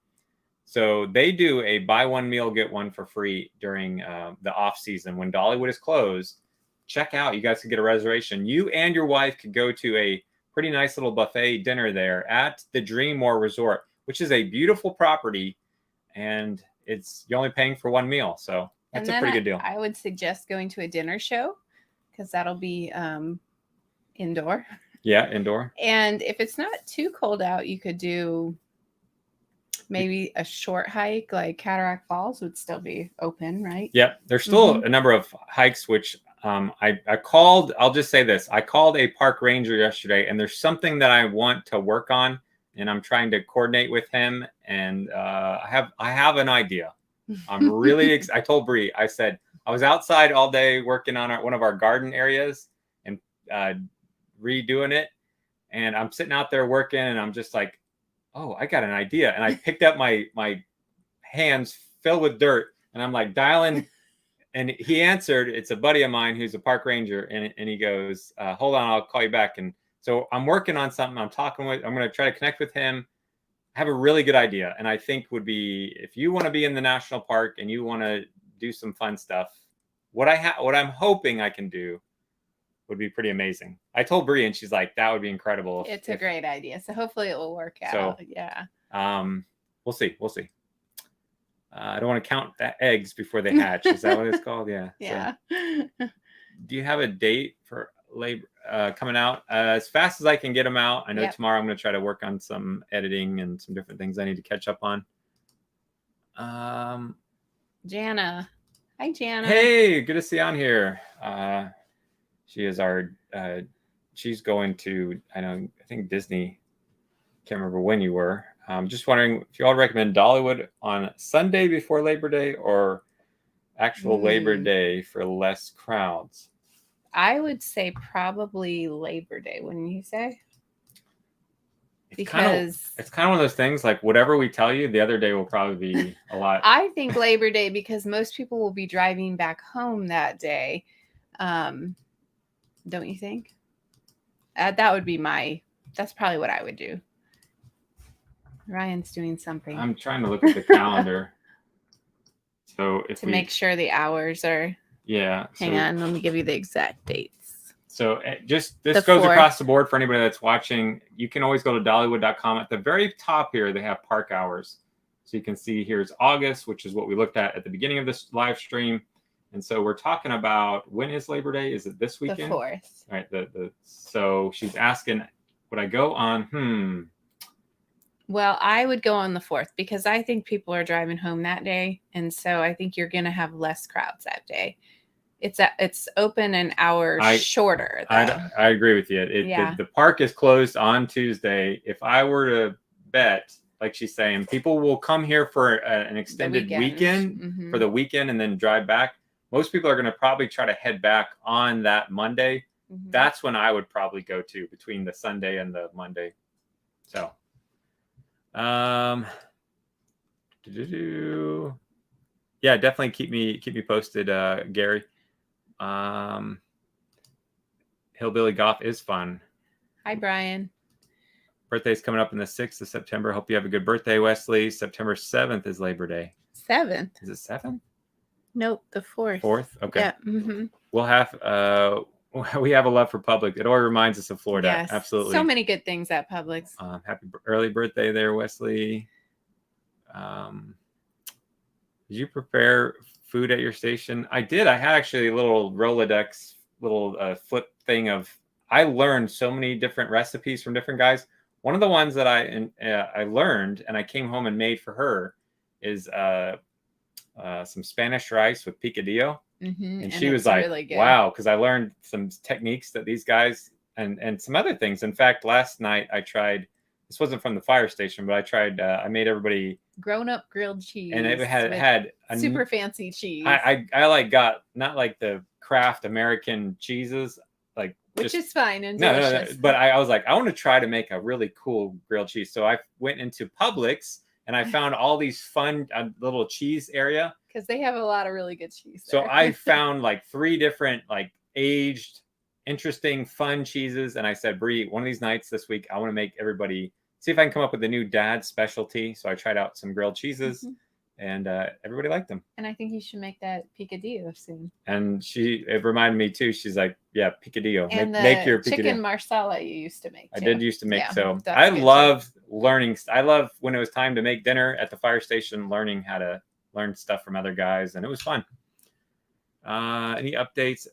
So they do a buy one meal, get one for free during the off season when Dollywood is closed. Check out. You guys could get a reservation. You and your wife could go to a pretty nice little buffet dinner there at the Dreammore Resort, which is a beautiful property, and you're only paying for one meal. So that's a pretty good deal. I would suggest going to a dinner show because that'll be indoor. Yeah, indoor. And if it's not too cold out, you could do maybe a short hike, like Cataract Falls would still be open, right? Yep. There's still a number of hikes, which I called. I'll just say this. I called a park ranger yesterday, and there's something that I want to work on, and I'm trying to coordinate with him. And I have an idea. I'm really I told Brie, I said, I was outside all day working on one of our garden areas and redoing it. And I'm sitting out there working, and I'm just like, oh, I got an idea. And I picked up my hands filled with dirt, and I'm like dialing. And he answered. It's a buddy of mine who's a park ranger, and he goes, hold on, I'll call you back. And so I'm working on something. I'm going to try to connect with him. I have a really good idea, and I think would be, if you want to be in the national park and you want to do some fun stuff, what I'm hoping I can do would be pretty amazing. I told Brie, and she's like, that would be incredible. It's a great idea. So hopefully it will work out. So, yeah. We'll see. I don't want to count the eggs before they hatch. Is that what it's called? Yeah. Yeah. So, do you have a date for labor coming out? As fast as I can get them out. I know tomorrow I'm going to try to work on some editing and some different things I need to catch up on. Jana. Hi, Jana. Hey, good to see you on here. She is she's going to, I think Disney. Can't remember when you were. Just wondering if you all recommend Dollywood on Sunday before Labor Day or actual Labor Day for less crowds. I would say probably Labor Day, wouldn't you say? Because it's kind of one of those things, like whatever we tell you, the other day will probably be a lot. I think Labor Day, because most people will be driving back home that day. Don't you think? That would be that's probably what I would do. Ryan's doing something. I'm trying to look at the calendar. So make sure the hours are. Yeah. Hang on, let me give you the exact dates. So this goes across the board for anybody that's watching. You can always go to Dollywood.com. At the very top here, they have park hours. So you can see here's August, which is what we looked at the beginning of this live stream. And so we're talking about, when is Labor Day? Is it this weekend? The 4th. All right. So she's asking, would I go on? Well, I would go on the 4th because I think people are driving home that day, and so I think you're going to have less crowds that day. It's open an hour shorter, though. I agree with you. The park is closed on Tuesday. If I were to bet, like she's saying, people will come here for an extended weekend for the weekend and then drive back. Most people are going to probably try to head back on that Monday. That's when I would probably go to, between the Sunday and the Monday. So, yeah, definitely keep me posted, Gary. Hillbilly Golf is fun. Hi, Brian. Birthday's coming up in the 6th of September. Hope you have a good birthday, Wesley. September 7th is Labor Day. 7th? Is it 7th? Nope, the 4th. 4th? Okay. Yeah. We'll have we have a love for Publix. It always reminds us of Florida. Yes. Absolutely. So many good things at Publix. Happy early birthday there, Wesley. Did you prepare food at your station? I did. I had actually a little Rolodex, little flip thing of, I learned so many different recipes from different guys. One of the ones that I learned and I came home and made for her is some Spanish rice with picadillo. And she was like, really wow, because I learned some techniques that these guys and some other things. In fact, last night I tried, this wasn't from the fire station, but I tried, I made everybody grown-up grilled cheese. And it had a super fancy cheese. I like got, not like the Kraft American cheeses, like, which is fine and delicious. No, but I was like, I want to try to make a really cool grilled cheese. So I went into Publix and I found all these fun little cheese area. Because they have a lot of really good cheese there. So I found like 3 different, like, aged, interesting, fun cheeses. And I said, Brie, one of these nights this week, I want to make everybody, see if I can come up with a new dad specialty. So I tried out some grilled cheeses. And everybody liked them. And I think you should make that picadillo soon. And it reminded me too. She's like, yeah, picadillo. And make your picadillo. Chicken marsala you used to make too. I did used to make. Yeah, so I love learning. I love when it was time to make dinner at the fire station, learning how to learn stuff from other guys. And it was fun. Any updates?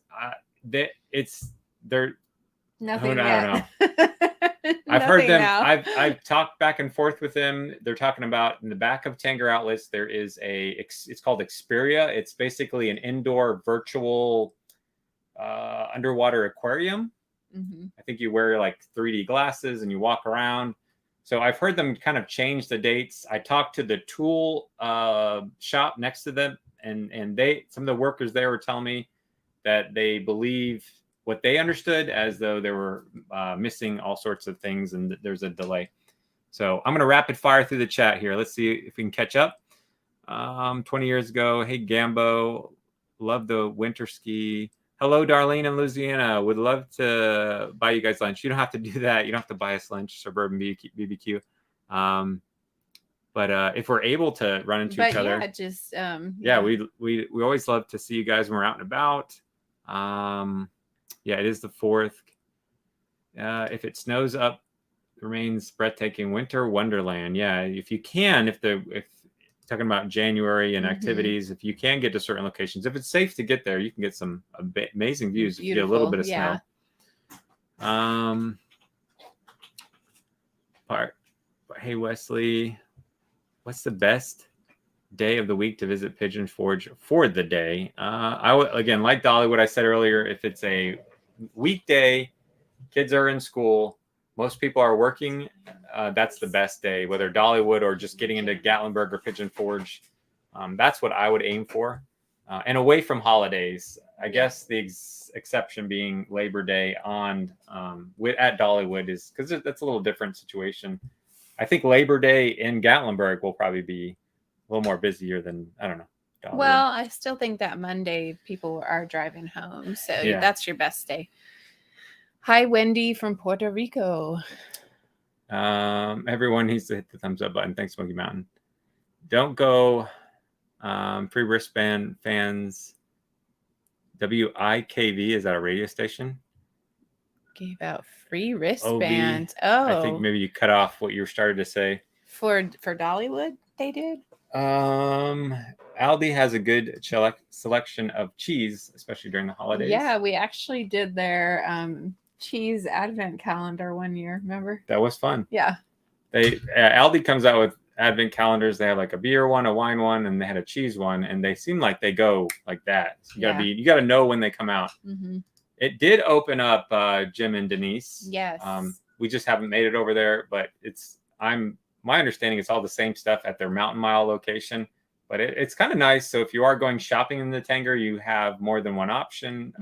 Nothing I don't know. I've heard them. I've talked back and forth with them. They're talking about in the back of Tanger Outlets, there is it's called Xperia. It's basically an indoor virtual underwater aquarium. I think you wear like 3D glasses and you walk around. So I've heard them kind of change the dates. I talked to the tool shop next to them, and some of the workers there were telling me that they believe what they understood as though they were missing all sorts of things and there's a delay. So I'm going to rapid fire through the chat here. Let's see if we can catch up. 20 years ago, hey, Gambo, love the winter ski. Hello, Darlene in Louisiana. Would love to buy you guys lunch. You don't have to do that. You don't have to buy us lunch, Suburban BBQ. But if we're able to run into each other. We always love to see you guys when we're out and about. Yeah, it is the 4th. If it snows up, it remains breathtaking winter wonderland. Yeah, if you can, if talking about January and activities, if you can get to certain locations, if it's safe to get there, you can get some amazing views if you get a little bit of snow. Hey, Wesley, what's the best day of the week to visit Pigeon Forge for the day? I would, again, like Dollywood, I said earlier, if it's a weekday, kids are in school, most people are working, that's the best day, whether Dollywood or just getting into Gatlinburg or Pigeon Forge. That's what I would aim for. And away from holidays, I guess the exception being Labor Day at Dollywood is because that's a little different situation. I think Labor Day in Gatlinburg will probably be a little more busier than, I don't know. Dollywood. Well, I still think that Monday people are driving home. So that's your best day. Hi, Wendy from Puerto Rico. Everyone needs to hit the thumbs up button. Thanks, Smoky Mountain. Don't go. Free wristband fans. WIKV, is that a radio station? Gave out free wristbands. Oh, I think maybe you cut off what you started to say. For Dollywood, they did. Aldi has a good selection of cheese, especially during the holidays. Yeah, we actually did their cheese advent calendar one year. Remember? That was fun. Yeah. Aldi comes out with advent calendars. They have like a beer one, a wine one, and they had a cheese one, and they seem like they go like that. So you gotta know when they come out. Mm-hmm. It did open up Jim and Denise. Yes. We just haven't made it over there, but my understanding it's all the same stuff at their Mountain Mile location. But it's kind of nice. So if you are going shopping in the Tanger, you have more than one option.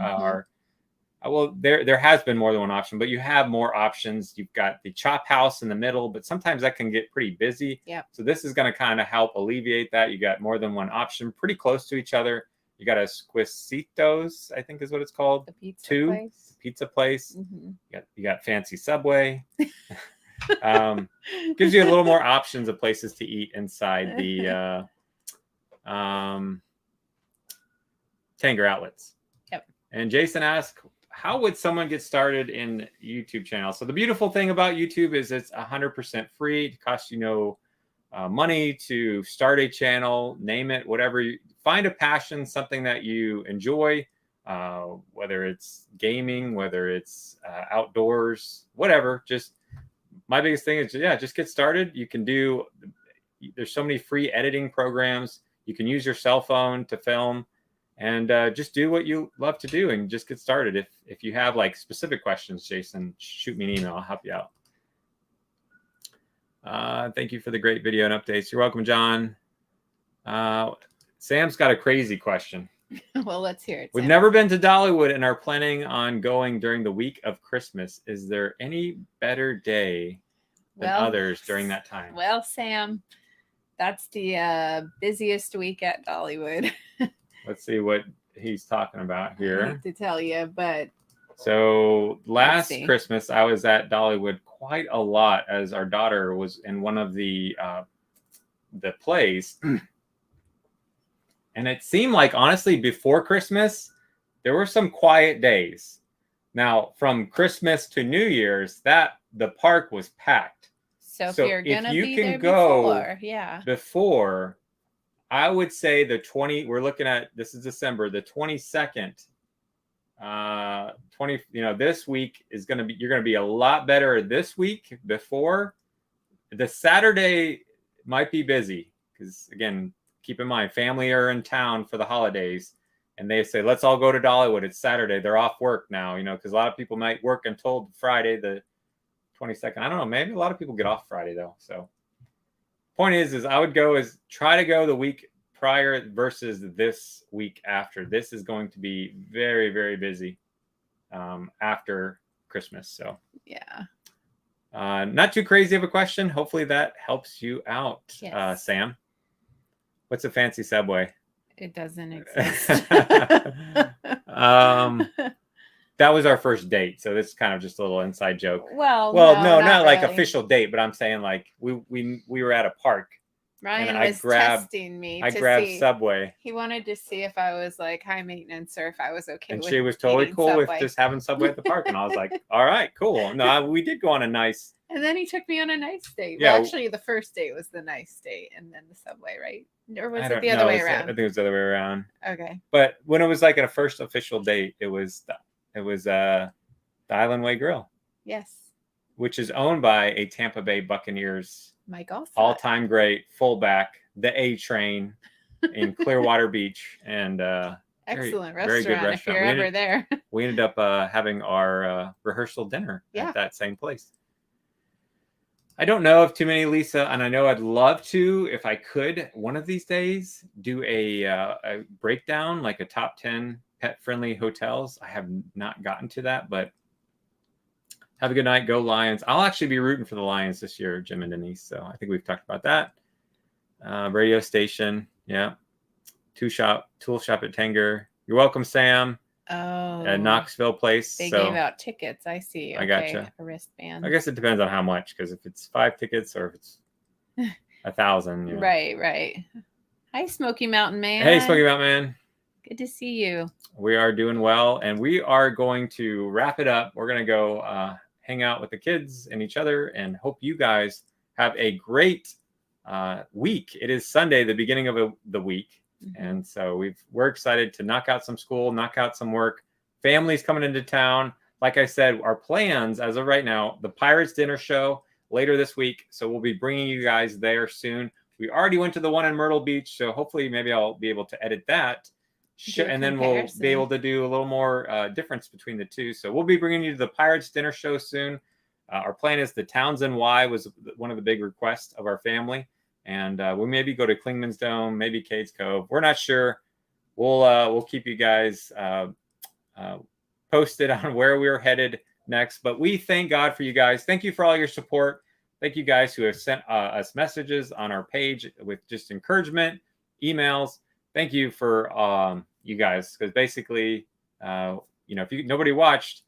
Well, there has been more than one option, but you have more options. You've got the Chop House in the middle, but sometimes that can get pretty busy. Yeah. So this is going to kind of help alleviate that. You got more than one option, pretty close to each other. You got a Squisitos, I think is what it's called. The pizza place. Mm-hmm. You got fancy Subway. Gives you a little more options of places to eat inside the Tanger outlets. Yep. And Jason asked, how would someone get started in YouTube channel? So the beautiful thing about YouTube is it's 100% free. It costs you no money to start a channel, name it, whatever. Find a passion, something that you enjoy, whether it's gaming, whether it's outdoors, whatever. Just my biggest thing is, just get started. You can there's so many free editing programs. You can use your cell phone to film. And just do what you love to do and just get started. If you have like specific questions, Jason, shoot me an email. I'll help you out. Thank you for the great video and updates. You're welcome, John. Sam's got a crazy question. Well, let's hear it. We've never been to Dollywood and are planning on going during the week of Christmas. Is there any better day than others during that time? Well, Sam, that's the busiest week at Dollywood. Let's see what he's talking about here. I hate to tell you, but so last Christmas I was at Dollywood quite a lot as our daughter was in one of the plays, and it seemed like honestly before Christmas there were some quiet days. Now from Christmas to New Year's, the park was packed. So if you're gonna be there before. I would say we're looking at, this is December, the 22nd, this week is going to be, you're going to be a lot better this week before. The Saturday might be busy because, again, keep in mind, family are in town for the holidays and they say, let's all go to Dollywood. It's Saturday. They're off work now, because a lot of people might work until Friday, the 22nd. I don't know. Maybe a lot of people get off Friday though. So. Point is I would try to go the week prior versus this week after. This is going to be very, very busy after Christmas. So yeah, not too crazy of a question. Hopefully that helps you out. Yes. Sam, what's a fancy Subway? It doesn't exist. That was our first date, so this is kind of just a little inside joke. Well, no, not really. like official date, but I'm saying like we were at a park. Ryan was testing me. I grabbed Subway. He wanted to see if I was like high maintenance or if I was okay. And she was totally cool Subway. with just having Subway at the park, and I was like, all right, cool. No, we did go on a nice. And then he took me on a nice date. Yeah, well, actually, the first date was the nice date, and then the Subway, right? Or was it the other way around? I think it was the other way around. Okay. But when it was like a first official date, it was the Island Way Grill. Yes. Which is owned by a Tampa Bay Buccaneers all-time great fullback, the A Train in Clearwater Beach, and excellent restaurant. Very good restaurant. If you're ever there. We ended up having our rehearsal dinner at that same place. I don't know of too many, Lisa, and I know I'd love to, if I could, one of these days, do a breakdown, like a top 10 pet-friendly hotels. I have not gotten to that, but have a good night. Go Lions. I'll actually be rooting for the Lions this year, Jim and Denise. So I think we've talked about that. Radio station. Yeah. Tool shop at Tanger. You're welcome, Sam. Oh. At Knoxville Place. They gave out tickets. I see. Okay. I gotcha. A wristband. I guess it depends on how much, because if it's 5 tickets or if it's 1,000. Right. Hi, Smoky Mountain Man. Hey, Smoky Mountain Man. Good to see you. We are doing well, and we are going to wrap it up. We're going to go hang out with the kids and each other, and hope you guys have a great week. It is Sunday, the beginning of the week, and so we're excited to knock out some school, knock out some work. Families coming into town. Like I said, our plans as of right now: the Pirates dinner show, later this week. So we'll be bringing you guys there soon. We already went to the one in Myrtle Beach, so hopefully maybe I'll be able to edit that. And then we'll be able to do a little more difference between the two. So we'll be bringing you to the Pirates Dinner Show soon. Our plan is the Townsend Y was one of the big requests of our family. And we'll maybe go to Klingman's Dome, maybe Cades Cove. We're not sure. We'll keep you guys posted on where we're headed next. But we thank God for you guys. Thank you for all your support. Thank you guys who have sent us messages on our page with just encouragement, emails. Thank you for you guys, because basically, if nobody watched,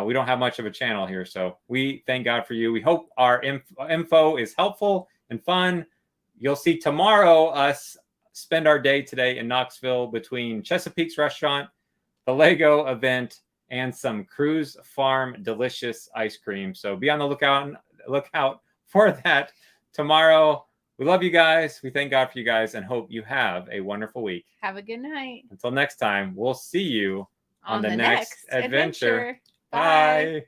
we don't have much of a channel here. So we thank God for you. We hope our info is helpful and fun. You'll see tomorrow us spend our day today in Knoxville between Chesapeake's restaurant, the Lego event, and some Cruise Farm delicious ice cream. So be on the lookout for that tomorrow. We love you guys. We thank God for you guys and hope you have a wonderful week. Have a good night. Until next time, we'll see you on the next adventure. Bye.